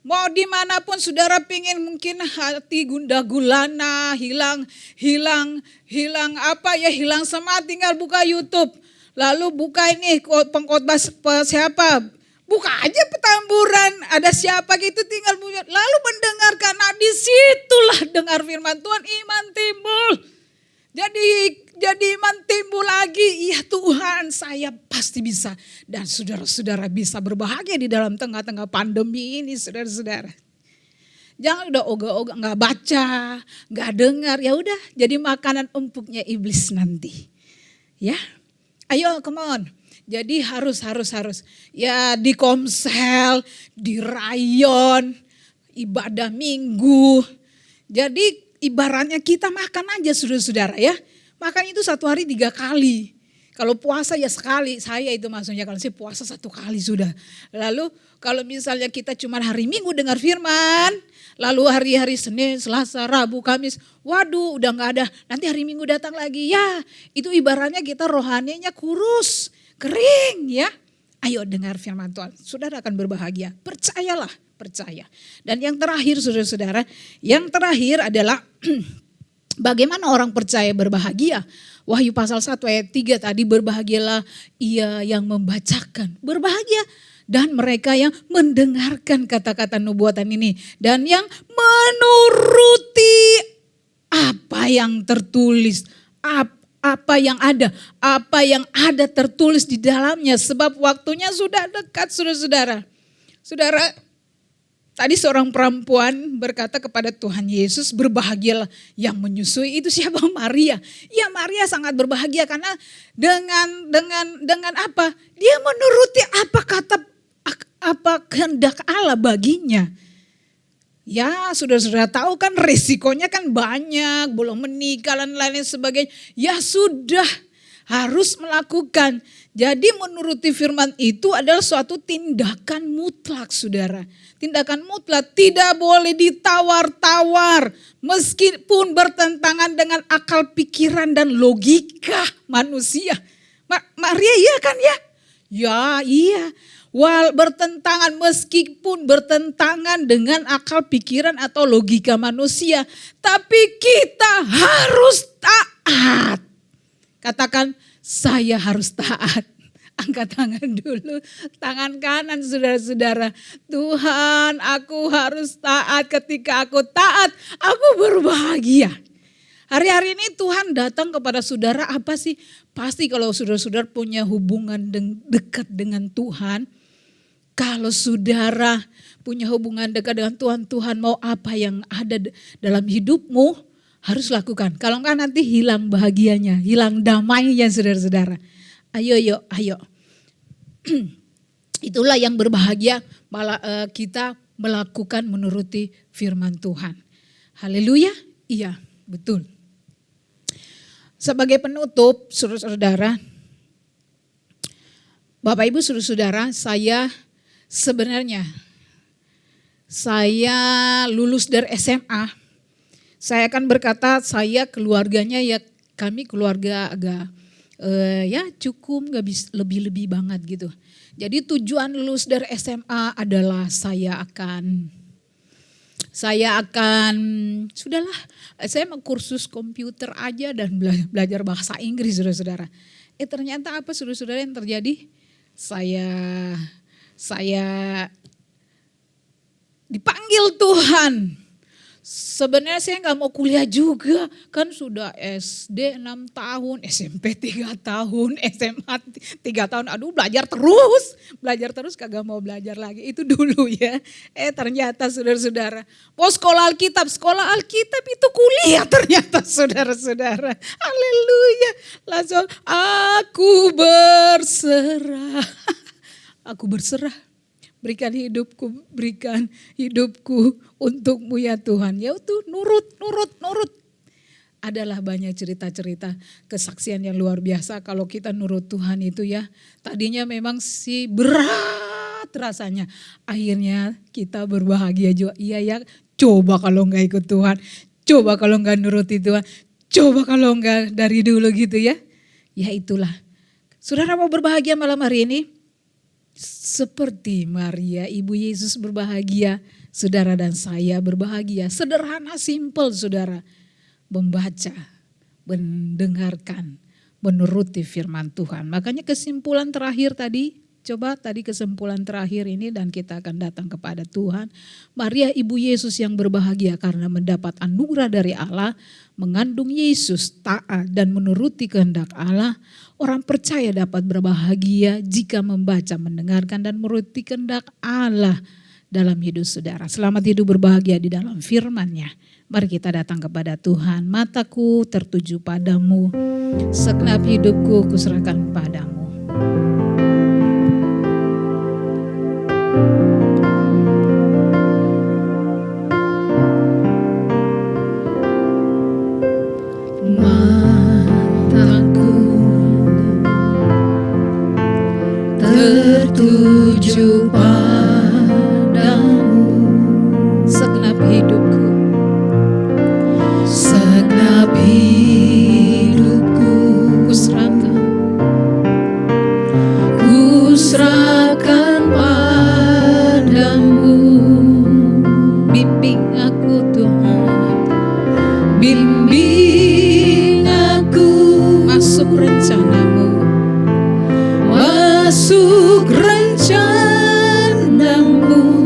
Mau dimanapun saudara pingin mungkin hati gundah gulana, hilang semangat, tinggal buka YouTube. Lalu buka ini pengkhotbah siapa, buka aja petamburan, ada siapa gitu tinggal buka. Lalu mendengarkan, nah disitulah dengar firman Tuhan, iman timbul. Jadi iman timbul lagi, iya Tuhan saya pasti bisa. Dan saudara-saudara bisa berbahagia di dalam tengah-tengah pandemi ini saudara-saudara. Jangan udah ogah-ogah gak baca, gak dengar, ya udah jadi makanan empuknya iblis nanti. Ya, ayo come on. Jadi harus. Ya di komsel, di rayon, ibadah minggu. Jadi ibaratnya kita makan aja saudara-saudara ya. Makan itu 1 hari 3 kali. Kalau puasa ya sekali. Saya itu maksudnya kalau saya puasa 1 kali sudah. Lalu kalau misalnya kita cuma hari Minggu dengar firman. Lalu hari-hari Senin, Selasa, Rabu, Kamis. Waduh udah gak ada. Nanti hari Minggu datang lagi. Ya itu ibaratnya kita rohaninya kurus. Kering ya. Ayo dengar firman Tuhan. Saudara akan berbahagia. Percayalah. Percaya. Dan yang terakhir saudara-saudara. Yang terakhir adalah bagaimana orang percaya berbahagia. Wahyu pasal 1 ayat 3 tadi, berbahagialah ia yang membacakan. Berbahagia. Dan mereka yang mendengarkan kata-kata nubuatan ini. Dan yang menuruti apa yang tertulis. Apa yang ada tertulis di dalamnya. Sebab waktunya sudah dekat saudara-saudara. Saudara, Tadi seorang perempuan berkata kepada Tuhan Yesus, berbahagialah yang menyusui. Itu siapa? Maria. Ya, Maria sangat berbahagia karena dengan apa? Dia menuruti apa kehendak Allah baginya. Ya, saudara-saudara tahu kan resikonya kan banyak, belum menikah dan lain sebagainya. Ya sudah, harus melakukan. Jadi menuruti firman itu adalah suatu tindakan mutlak, saudara. Tindakan mutlak, tidak boleh ditawar-tawar. Meskipun bertentangan dengan akal pikiran dan logika manusia. Maria iya kan ya? Ya iya. Meskipun bertentangan dengan akal pikiran atau logika manusia. Tapi kita harus taat. Katakan, saya harus taat. Angkat tangan dulu, tangan kanan saudara-saudara. Tuhan, aku harus taat. Ketika aku taat, aku berbahagia. Hari-hari ini Tuhan datang kepada saudara apa sih? Pasti kalau saudara-saudara punya hubungan dekat dengan Tuhan. Kalau saudara punya hubungan dekat dengan Tuhan, Tuhan mau apa yang ada dalam hidupmu, harus lakukan. Kalau enggak nanti hilang bahagianya, hilang damainya saudara-saudara. Ayo. Itulah yang berbahagia kita melakukan menuruti firman Tuhan. Haleluya, iya betul. Sebagai penutup saudara-saudara, Bapak Ibu saudara-saudara, saya lulus dari SMA. Saya akan berkata saya keluarganya ya kami keluarga agak ya cukup gak bisa lebih-lebih banget gitu. Jadi tujuan lulus dari SMA adalah saya akan sudahlah saya mau kursus komputer aja dan belajar bahasa Inggris saudara-saudara. Ternyata apa saudara-saudara yang terjadi? Saya dipanggil Tuhan. Sebenarnya saya gak mau kuliah juga, kan sudah SD 6 tahun, SMP 3 tahun, SMA 3 tahun, aduh belajar terus kagak mau belajar lagi, itu dulu ya. Ternyata saudara-saudara, mau sekolah Alkitab itu kuliah ternyata saudara-saudara. Haleluya, langsung aku berserah. Berikan hidupku untukmu ya Tuhan. Ya itu nurut. Adalah banyak cerita-cerita kesaksian yang luar biasa kalau kita nurut Tuhan itu ya. Tadinya memang sih berat rasanya. Akhirnya kita berbahagia juga. Iya ya, coba kalau enggak ikut Tuhan. Coba kalau enggak nuruti Tuhan. Coba kalau enggak dari dulu gitu ya. Ya itulah. Saudara mau berbahagia malam hari ini? Seperti Maria, Ibu Yesus berbahagia, saudara dan saya berbahagia. Sederhana, simpel saudara. Membaca, mendengarkan, menuruti firman Tuhan. Makanya kesimpulan terakhir tadi, kesimpulan terakhir ini dan kita akan datang kepada Tuhan. Maria Ibu Yesus yang berbahagia karena mendapat anugerah dari Allah, mengandung Yesus, taat dan menuruti kehendak Allah. Orang percaya dapat berbahagia jika membaca, mendengarkan dan menuruti kehendak Allah dalam hidup saudara. Selamat hidup berbahagia di dalam firman-Nya. Mari kita datang kepada Tuhan. Mataku tertuju padamu, segenap hidupku kuserahkan padamu. Tertuju padamu, segenap hidupku kuserahkan padamu. Bimbing aku Tuhan, bimbing aku masuk rencanamu, masuk rencanamu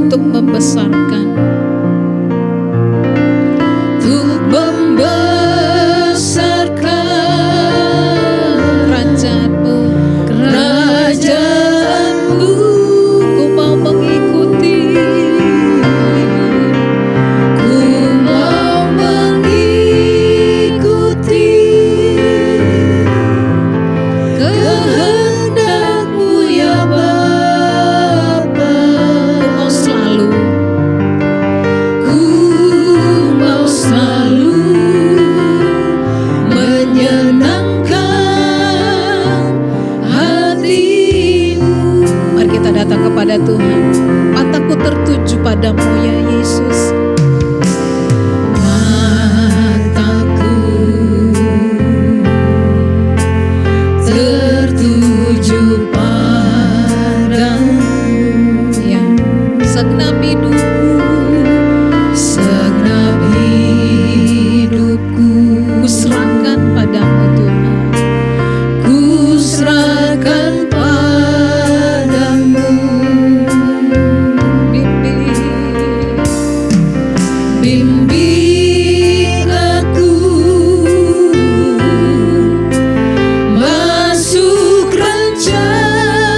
untuk membesarkan kerajaanmu. Ku mau mengikuti Mataku tertuju padamu ya Yesus. Mataku tertuju padamu, Ya, segenap hidupku ku serahkan padamu Tuhan. ku serahkan padamu. Bimbing aku masuk rencanamu,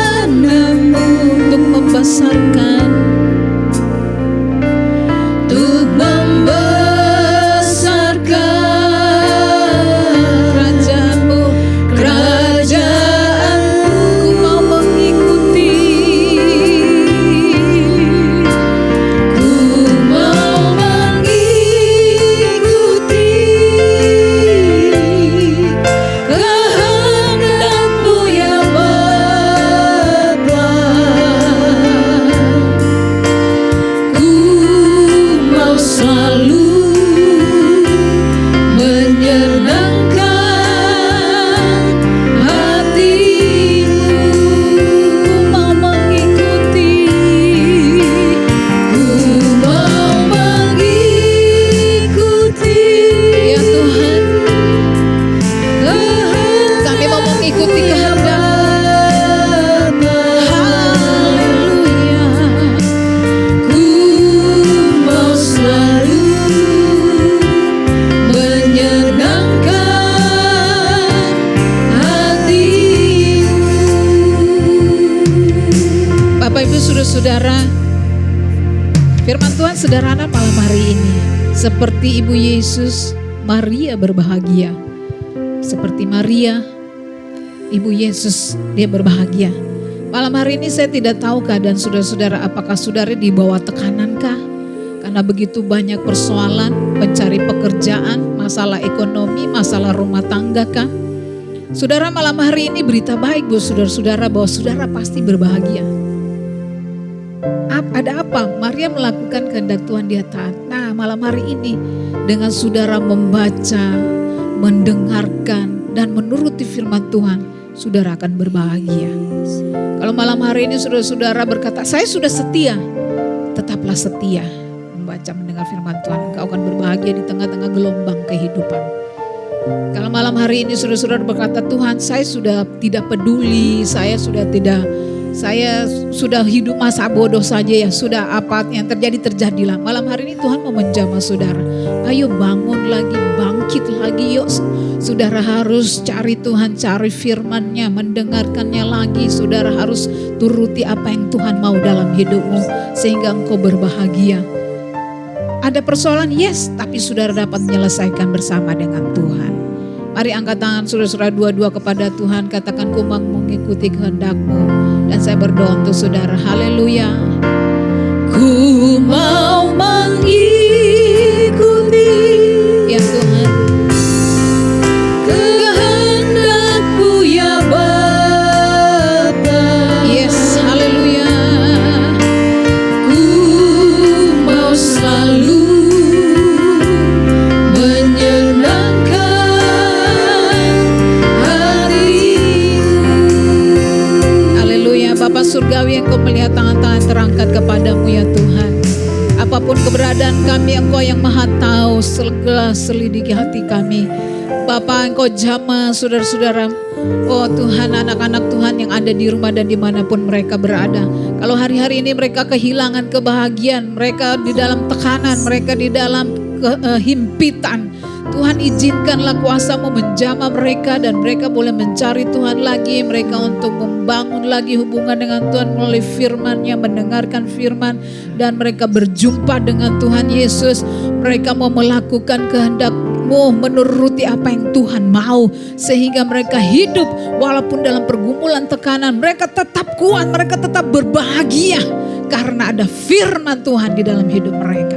Untuk membesarkan untuk membesarkan kerajaanmu. ku mau mengikuti. Ku mau mengikuti kehendak-Mu ya Bapa. Ku mau selalu menyenangkan hati-Mu. Ku mau mengikuti. Ku mau mengikuti Ya Tuhan, kehendak kami mau mengikuti kehendak. Haleluya. Ku mau selalu menyenangkan hati-Mu. Bapak Ibu saudara-saudara, firman Tuhan sederhana malam hari ini. Seperti Ibu Yesus, Maria berbahagia. Seperti Maria, Ibu Yesus, dia berbahagia. Malam hari ini saya tidak tahu keadaan saudara-saudara, apakah saudara di bawah tekanankah? Karena begitu banyak persoalan, mencari pekerjaan, masalah ekonomi, masalah rumah tangga kah? Saudara, malam hari ini berita baik buat saudara-saudara bahwa saudara pasti berbahagia. Ada apa? Maria melakukan kehendak Tuhan, dia taat. Nah, malam hari ini dengan saudara membaca, mendengarkan, dan menuruti firman Tuhan, saudara akan berbahagia. Kalau malam hari ini saudara-saudara berkata, saya sudah setia, tetaplah setia. Membaca, mendengar firman Tuhan, engkau akan berbahagia di tengah-tengah gelombang kehidupan. Kalau malam hari ini saudara-saudara berkata, Tuhan saya sudah tidak peduli, saya sudah hidup masa bodoh saja ya, sudah apa yang terjadi terjadilah. Malam hari ini Tuhan mau menjamah saudara. Ayo bangun lagi, bangkit lagi yuk. Saudara harus cari Tuhan, cari firman-Nya, mendengarkannya lagi. Saudara harus turuti apa yang Tuhan mau dalam hidupmu sehingga engkau berbahagia. Ada persoalan, yes, tapi saudara dapat menyelesaikan bersama dengan Tuhan. Mari angkat tangan saudara-saudara dua-dua kepada Tuhan, katakan ku mau mengikuti kehendak-Mu. Dan saya berdoa untuk saudara, haleluya. Ku mau mengikuti Ya Tuhan, kehendak-Mu ya Bapa. yes, haleluya. Ku mau selalu menyenangkan hati-Mu. Haleluya. Bapa surgawi, Engkau melihat tangan-tangan terangkat kepadamu ya Tuhan. Apapun keberadaan kami, Engkau yang maha tahu, segala selidiki hati kami. Bapa, Engkau jamah saudara-saudara. Oh Tuhan, anak-anak Tuhan yang ada di rumah dan dimanapun mereka berada. Kalau hari-hari ini mereka kehilangan kebahagiaan, mereka di dalam tekanan, mereka di dalam himpitan, Tuhan izinkanlah kuasa-Mu menjamah mereka dan mereka boleh mencari Tuhan lagi, mereka untuk membangun lagi hubungan dengan Tuhan melalui firman-Nya, mendengarkan firman, dan mereka berjumpa dengan Tuhan Yesus. Mereka mau melakukan kehendak-Mu, menuruti apa yang Tuhan mau, sehingga mereka hidup walaupun dalam pergumulan tekanan, mereka tetap kuat, mereka tetap berbahagia karena ada firman Tuhan di dalam hidup mereka.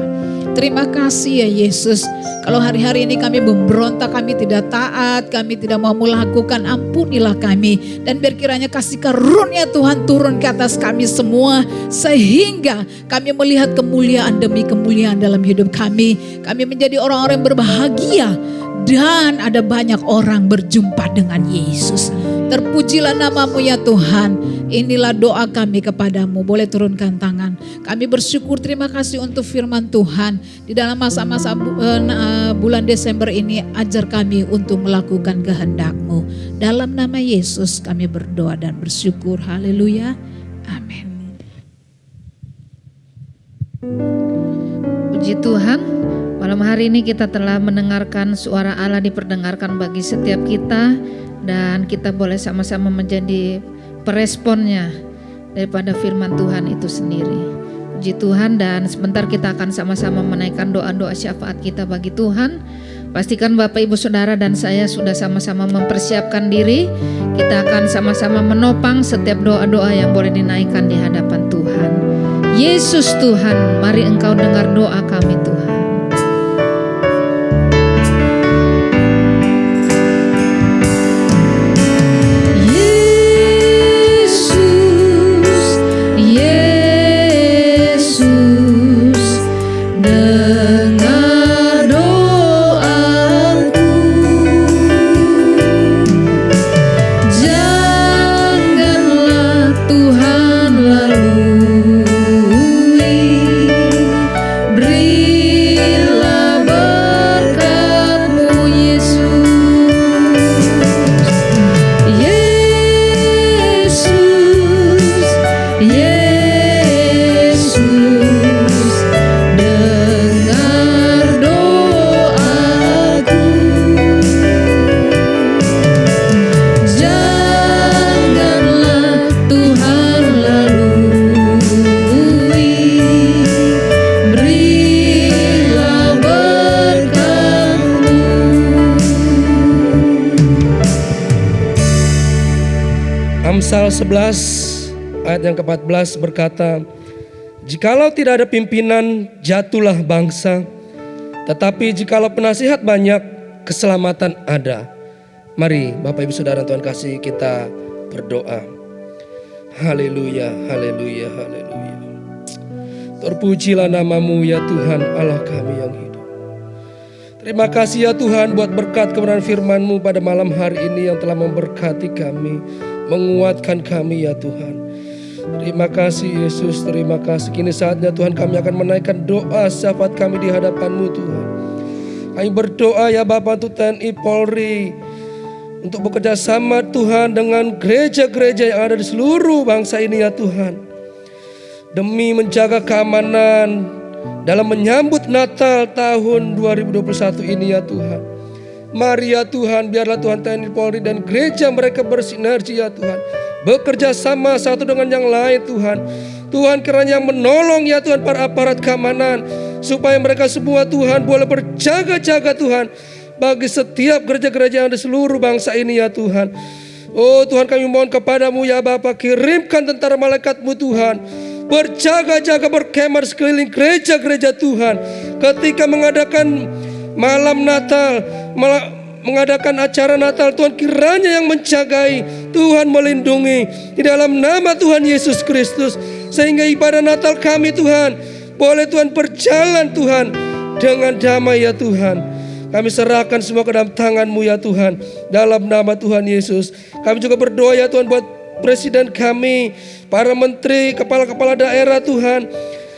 Terima kasih ya Yesus. Kalau hari-hari ini kami memberontak, kami tidak taat, kami tidak mau melakukan, ampunilah kami. Dan biar kiranya kasih karunia Tuhan turun ke atas kami semua, sehingga kami melihat kemuliaan demi kemuliaan dalam hidup kami. Kami menjadi orang-orang yang berbahagia, dan ada banyak orang berjumpa dengan Yesus. Terpujilah namamu ya Tuhan. Inilah doa kami kepadamu. Boleh turunkan tangan. Kami bersyukur, terima kasih untuk firman Tuhan. Di dalam masa-masa bulan Desember ini, ajar kami untuk melakukan kehendak-Mu. Dalam nama Yesus kami berdoa dan bersyukur. Haleluya. Amin. Puji Tuhan, malam hari ini kita telah mendengarkan suara Allah diperdengarkan bagi setiap kita, dan kita boleh sama-sama menjadi peresponnya daripada firman Tuhan itu sendiri. Puji Tuhan, dan sebentar kita akan sama-sama menaikkan doa-doa syafaat kita bagi Tuhan. Pastikan Bapak Ibu Saudara dan saya sudah sama-sama mempersiapkan diri. Kita akan sama-sama menopang setiap doa-doa yang boleh dinaikkan di hadapan Tuhan. Yesus Tuhan, mari Engkau dengar doa kami Tuhan. Amsal 11 ayat yang ke-14 berkata, jikalau tidak ada pimpinan, jatuhlah bangsa, tetapi jikalau penasihat banyak, keselamatan ada. Mari Bapak Ibu Saudara Tuhan kasih, kita berdoa. Haleluya, haleluya, haleluya. Terpujilah namamu ya Tuhan Allah kami yang hidup. Terima kasih ya Tuhan buat berkat kebenaran firman-Mu pada malam hari ini yang telah memberkati kami, menguatkan kami ya Tuhan. Terima kasih Yesus, terima kasih. Kini saatnya Tuhan kami akan menaikkan doa syafaat kami di hadapan-Mu Tuhan. Kami berdoa ya Bapa untuk TNI Polri, untuk bekerja sama Tuhan dengan gereja-gereja yang ada di seluruh bangsa ini ya Tuhan, demi menjaga keamanan dalam menyambut Natal tahun 2021 ini ya Tuhan. Mari ya Tuhan, biarlah Tuhan TNI Polri dan gereja mereka bersinergi ya Tuhan, bekerja sama satu dengan yang lain Tuhan. Tuhan kiranya menolong ya Tuhan para aparat keamanan, supaya mereka semua Tuhan boleh berjaga-jaga Tuhan bagi setiap gereja-gereja yang di seluruh bangsa ini ya Tuhan. Oh Tuhan, kami mohon kepadamu ya Bapa, kirimkan tentara malaikat-Mu Tuhan, berjaga-jaga berkemah sekeliling gereja-gereja Tuhan, ketika mengadakan malam Natal, mengadakan acara Natal. Tuhan kiranya yang menjagai, Tuhan melindungi di dalam nama Tuhan Yesus Kristus, sehingga ibadah Natal kami Tuhan boleh Tuhan berjalan Tuhan dengan damai ya Tuhan. Kami serahkan semua ke dalam tangan-Mu ya Tuhan, dalam nama Tuhan Yesus. Kami juga berdoa ya Tuhan buat presiden kami, para menteri, kepala-kepala daerah Tuhan,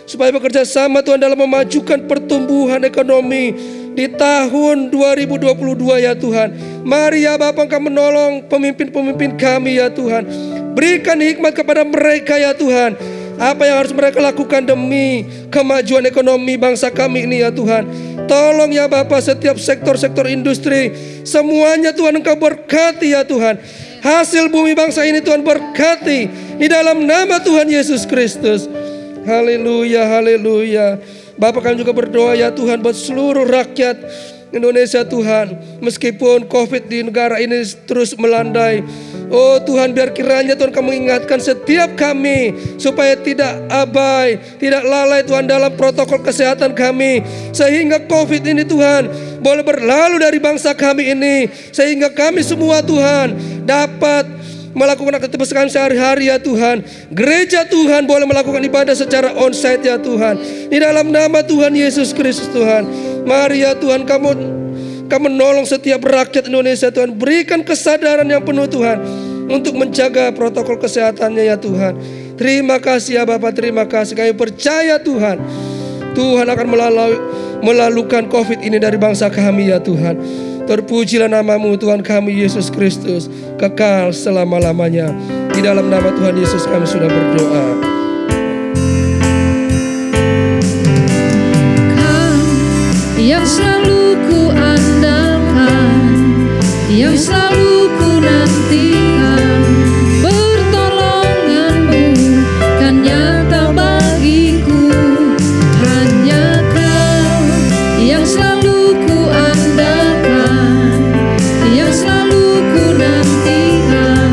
supaya bekerja sama Tuhan dalam memajukan pertumbuhan ekonomi di tahun 2022 ya Tuhan. Mari ya Bapa, Engkau menolong pemimpin-pemimpin kami ya Tuhan. Berikan hikmat kepada mereka ya Tuhan, apa yang harus mereka lakukan demi kemajuan ekonomi bangsa kami ini ya Tuhan. Tolong ya Bapa, setiap sektor-sektor industri semuanya Tuhan Engkau berkati ya Tuhan. Hasil bumi bangsa ini Tuhan berkati di dalam nama Tuhan Yesus Kristus. Haleluya, haleluya. Bapak, kami juga berdoa ya Tuhan buat seluruh rakyat Indonesia Tuhan. Meskipun COVID di negara ini terus melandai, oh Tuhan, biar kiranya Tuhan Kau mengingatkan setiap kami supaya tidak abai, tidak lalai Tuhan dalam protokol kesehatan kami, sehingga COVID ini Tuhan boleh berlalu dari bangsa kami ini, sehingga kami semua Tuhan dapat melakukan aktivitas kami sehari-hari ya Tuhan. Gereja Tuhan boleh melakukan ibadah secara onsite ya Tuhan. Di dalam nama Tuhan Yesus Kristus Tuhan, mari ya Tuhan Kamu menolong setiap rakyat Indonesia Tuhan. Berikan kesadaran yang penuh Tuhan untuk menjaga protokol kesehatannya ya Tuhan. Terima kasih ya Bapak, terima kasih. Kami percaya Tuhan, Tuhan akan melalukan COVID ini dari bangsa kami ya Tuhan. Terpujilah namamu Tuhan kami Yesus Kristus, kekal selama-lamanya. Di dalam nama Tuhan Yesus kami sudah berdoa. Kau yang selalu ku andalkan, yang selalu ku nantikan, pertolonganmu kan nyata bagiku. Hanya Kau yang selalu ku andalkan, yang selalu ku nantikan,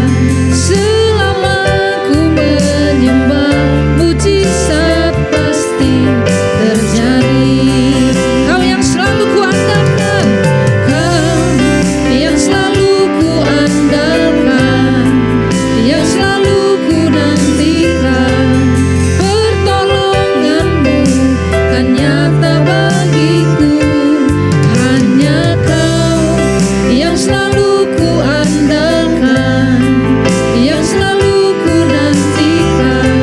selama ku menyembah, mujizat pasti terjadi. Kau yang selalu ku andalkan, Kau yang selalu ku andalkan, yang selalu ku nantikan, pertolonganmu kan nyata bagiku. Hanya Kau yang selalu ku andalkan, yang selalu ku nantikan,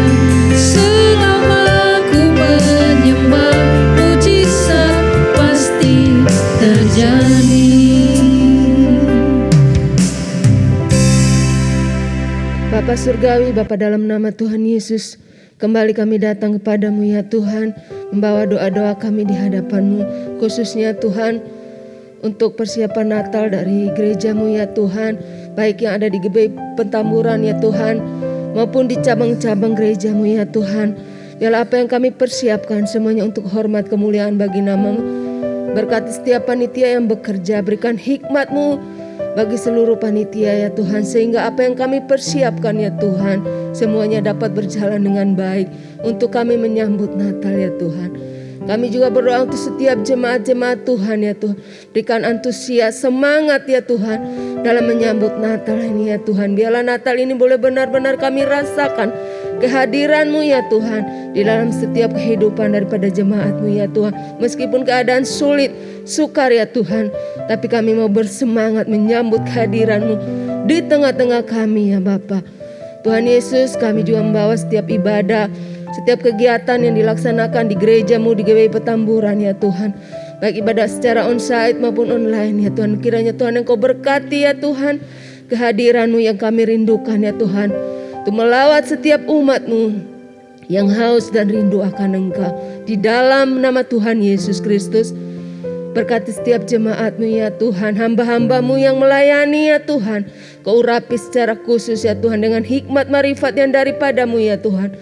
selama ku menyembah, mujizat pasti terjadi. Bapa Surgawi, Bapa dalam nama Tuhan Yesus, kembali kami datang kepadamu ya Tuhan, membawa doa-doa kami di hadapan-Mu, khususnya Tuhan untuk persiapan Natal dari gerejamu ya Tuhan, baik yang ada di GBI Petamburan ya Tuhan, maupun di cabang-cabang gerejamu ya Tuhan. Biarlah apa yang kami persiapkan semuanya untuk hormat kemuliaan bagi nama-Mu. Berkati setiap panitia yang bekerja, berikan hikmat-Mu bagi seluruh panitia ya Tuhan, sehingga apa yang kami persiapkan ya Tuhan, semuanya dapat berjalan dengan baik untuk kami menyambut Natal ya Tuhan. Kami juga berdoa untuk setiap jemaat-jemaat Tuhan ya Tuhan, berikan antusias, semangat ya Tuhan dalam menyambut Natal ini ya Tuhan. Biarlah Natal ini boleh benar-benar kami rasakan kehadiran-Mu ya Tuhan di dalam setiap kehidupan daripada jemaat-Mu ya Tuhan. Meskipun keadaan sulit, sukar ya Tuhan, tapi kami mau bersemangat menyambut kehadiran-Mu di tengah-tengah kami ya Bapa. Tuhan Yesus, kami juga membawa setiap ibadah, setiap kegiatan yang dilaksanakan di gereja-Mu di GBI Petamburan ya Tuhan, baik ibadah secara onsite maupun online ya Tuhan. Kiranya Tuhan Engkau berkati ya Tuhan kehadiran-Mu yang kami rindukan ya Tuhan, untuk melawat setiap umat-Mu yang haus dan rindu akan Engkau. Di dalam nama Tuhan Yesus Kristus, berkati setiap jemaat-Mu ya Tuhan, hamba-hamba-Mu yang melayani ya Tuhan. Kau urapi secara khusus ya Tuhan dengan hikmat marifat yang daripada-Mu ya Tuhan,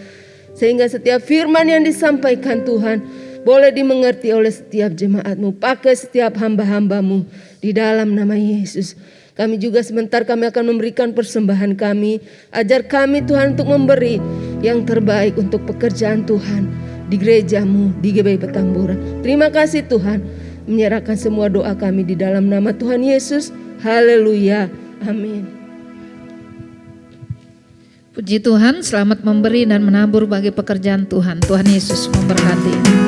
sehingga setiap firman yang disampaikan Tuhan boleh dimengerti oleh setiap jemaat-Mu. Pakai setiap hamba-hamba-Mu di dalam nama Yesus. Kami juga sebentar kami akan memberikan persembahan kami. Ajar kami Tuhan untuk memberi yang terbaik untuk pekerjaan Tuhan di gereja-Mu di GBI Petamburan. Terima kasih Tuhan, menyerahkan semua doa kami di dalam nama Tuhan Yesus. Haleluya. Amin. Puji Tuhan, selamat memberi dan menabur bagi pekerjaan Tuhan. Tuhan Yesus memberkati.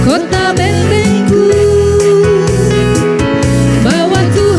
Kota bentengku, bawa Tuhan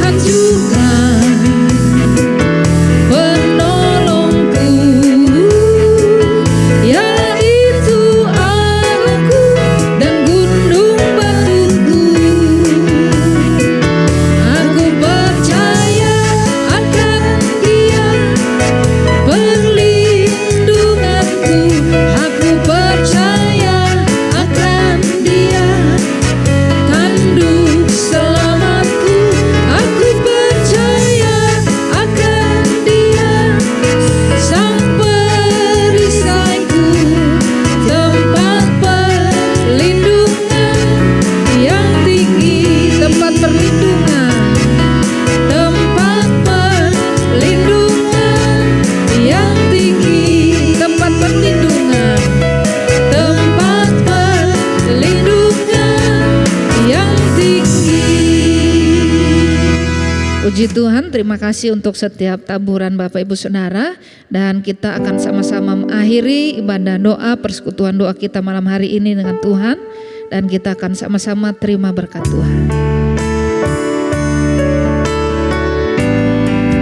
Puji Tuhan, terima kasih untuk setiap taburan Bapak Ibu Saudara. Dan kita akan sama-sama mengakhiri ibadah doa, persekutuan doa kita malam hari ini dengan Tuhan. Dan kita akan sama-sama terima berkat Tuhan.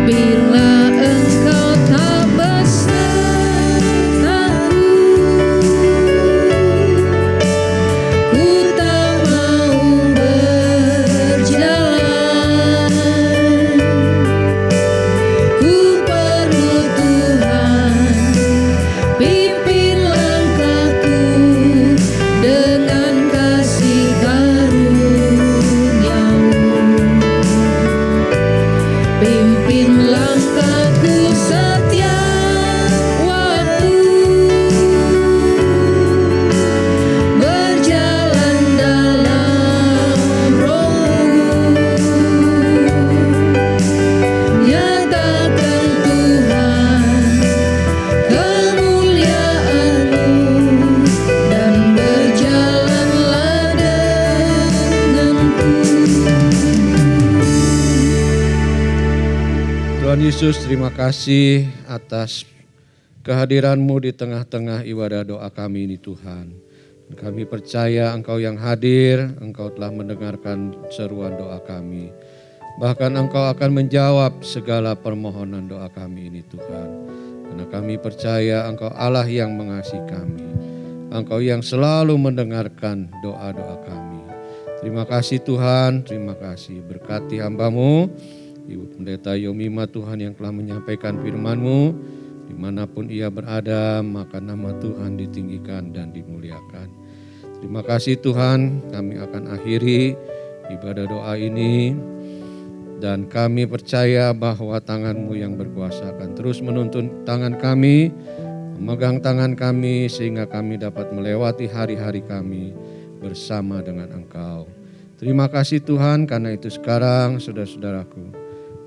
Bila engkau tak besertaku, ku tak mau berjalan. Ku perlu Tuhan, pimpin langkahku dengan kasih karunia-Mu. Pimpin langkahku setiap waktu, berjalan dalam Roh-Mu. Nyatakan Tuhan kemuliaan-Mu, dan berjalanlah denganku. Tuhan Yesus, terima kasih atas kehadiran-Mu di tengah-tengah ibadah doa kami ini Tuhan. Dan kami percaya Engkau yang hadir, Engkau telah mendengarkan seruan doa kami. Bahkan Engkau akan menjawab segala permohonan doa kami ini Tuhan. Karena kami percaya Engkau Allah yang mengasihi kami. Engkau yang selalu mendengarkan doa-doa kami. Terima kasih Tuhan, terima kasih. Berkati hamba-Mu, Ibu Pendeta Yomima Tuhan yang telah menyampaikan firman-Mu. Dimanapun ia berada, maka nama Tuhan ditinggikan dan dimuliakan. Terima kasih Tuhan, kami akan akhiri ibadah doa ini. Dan kami percaya bahwa tangan-Mu yang berkuasa akan terus menuntun tangan kami, memegang tangan kami sehingga kami dapat melewati hari-hari kami bersama dengan Engkau. Terima kasih Tuhan, karena itu sekarang saudara-saudaraku,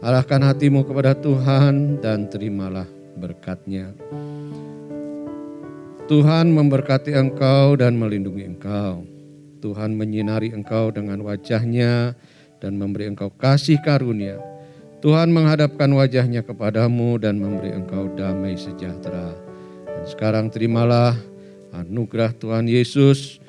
arahkan hatimu kepada Tuhan dan terimalah berkat-Nya. Tuhan memberkati engkau dan melindungi engkau. Tuhan menyinari engkau dengan wajah-Nya dan memberi engkau kasih karunia. Tuhan menghadapkan wajah-Nya kepadamu dan memberi engkau damai sejahtera. Dan sekarang terimalah anugerah Tuhan Yesus,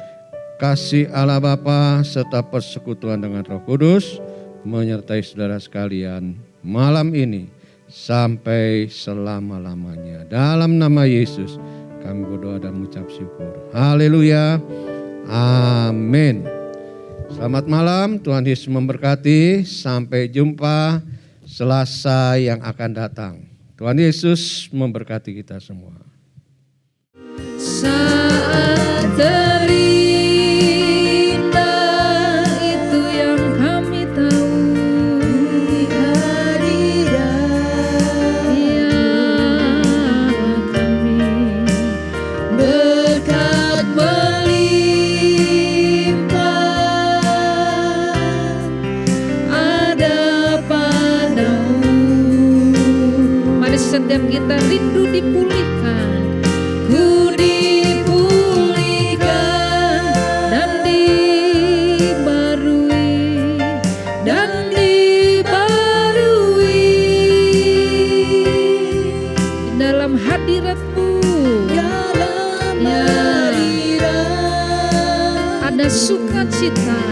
kasih Allah Bapa serta persekutuan dengan Roh Kudus menyertai saudara sekalian malam ini sampai selama-lamanya. Dalam nama Yesus kami berdoa dan mengucap syukur. Haleluya. Amin. Selamat malam, Tuhan Yesus memberkati. Sampai jumpa Selasa yang akan datang. Tuhan Yesus memberkati kita semua. Saat terindah itu yang kami tahu, di hadirat kami, berkat melimpah ada padamu. Mari setiap kita rindu dipulihkan. Ku dipulihkan dan dibarui dalam hadirat-Mu. Dalam hadirat ada sukacita,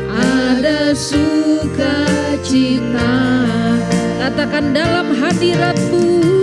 ada sukacita. Katakan dalam hadirat-Mu.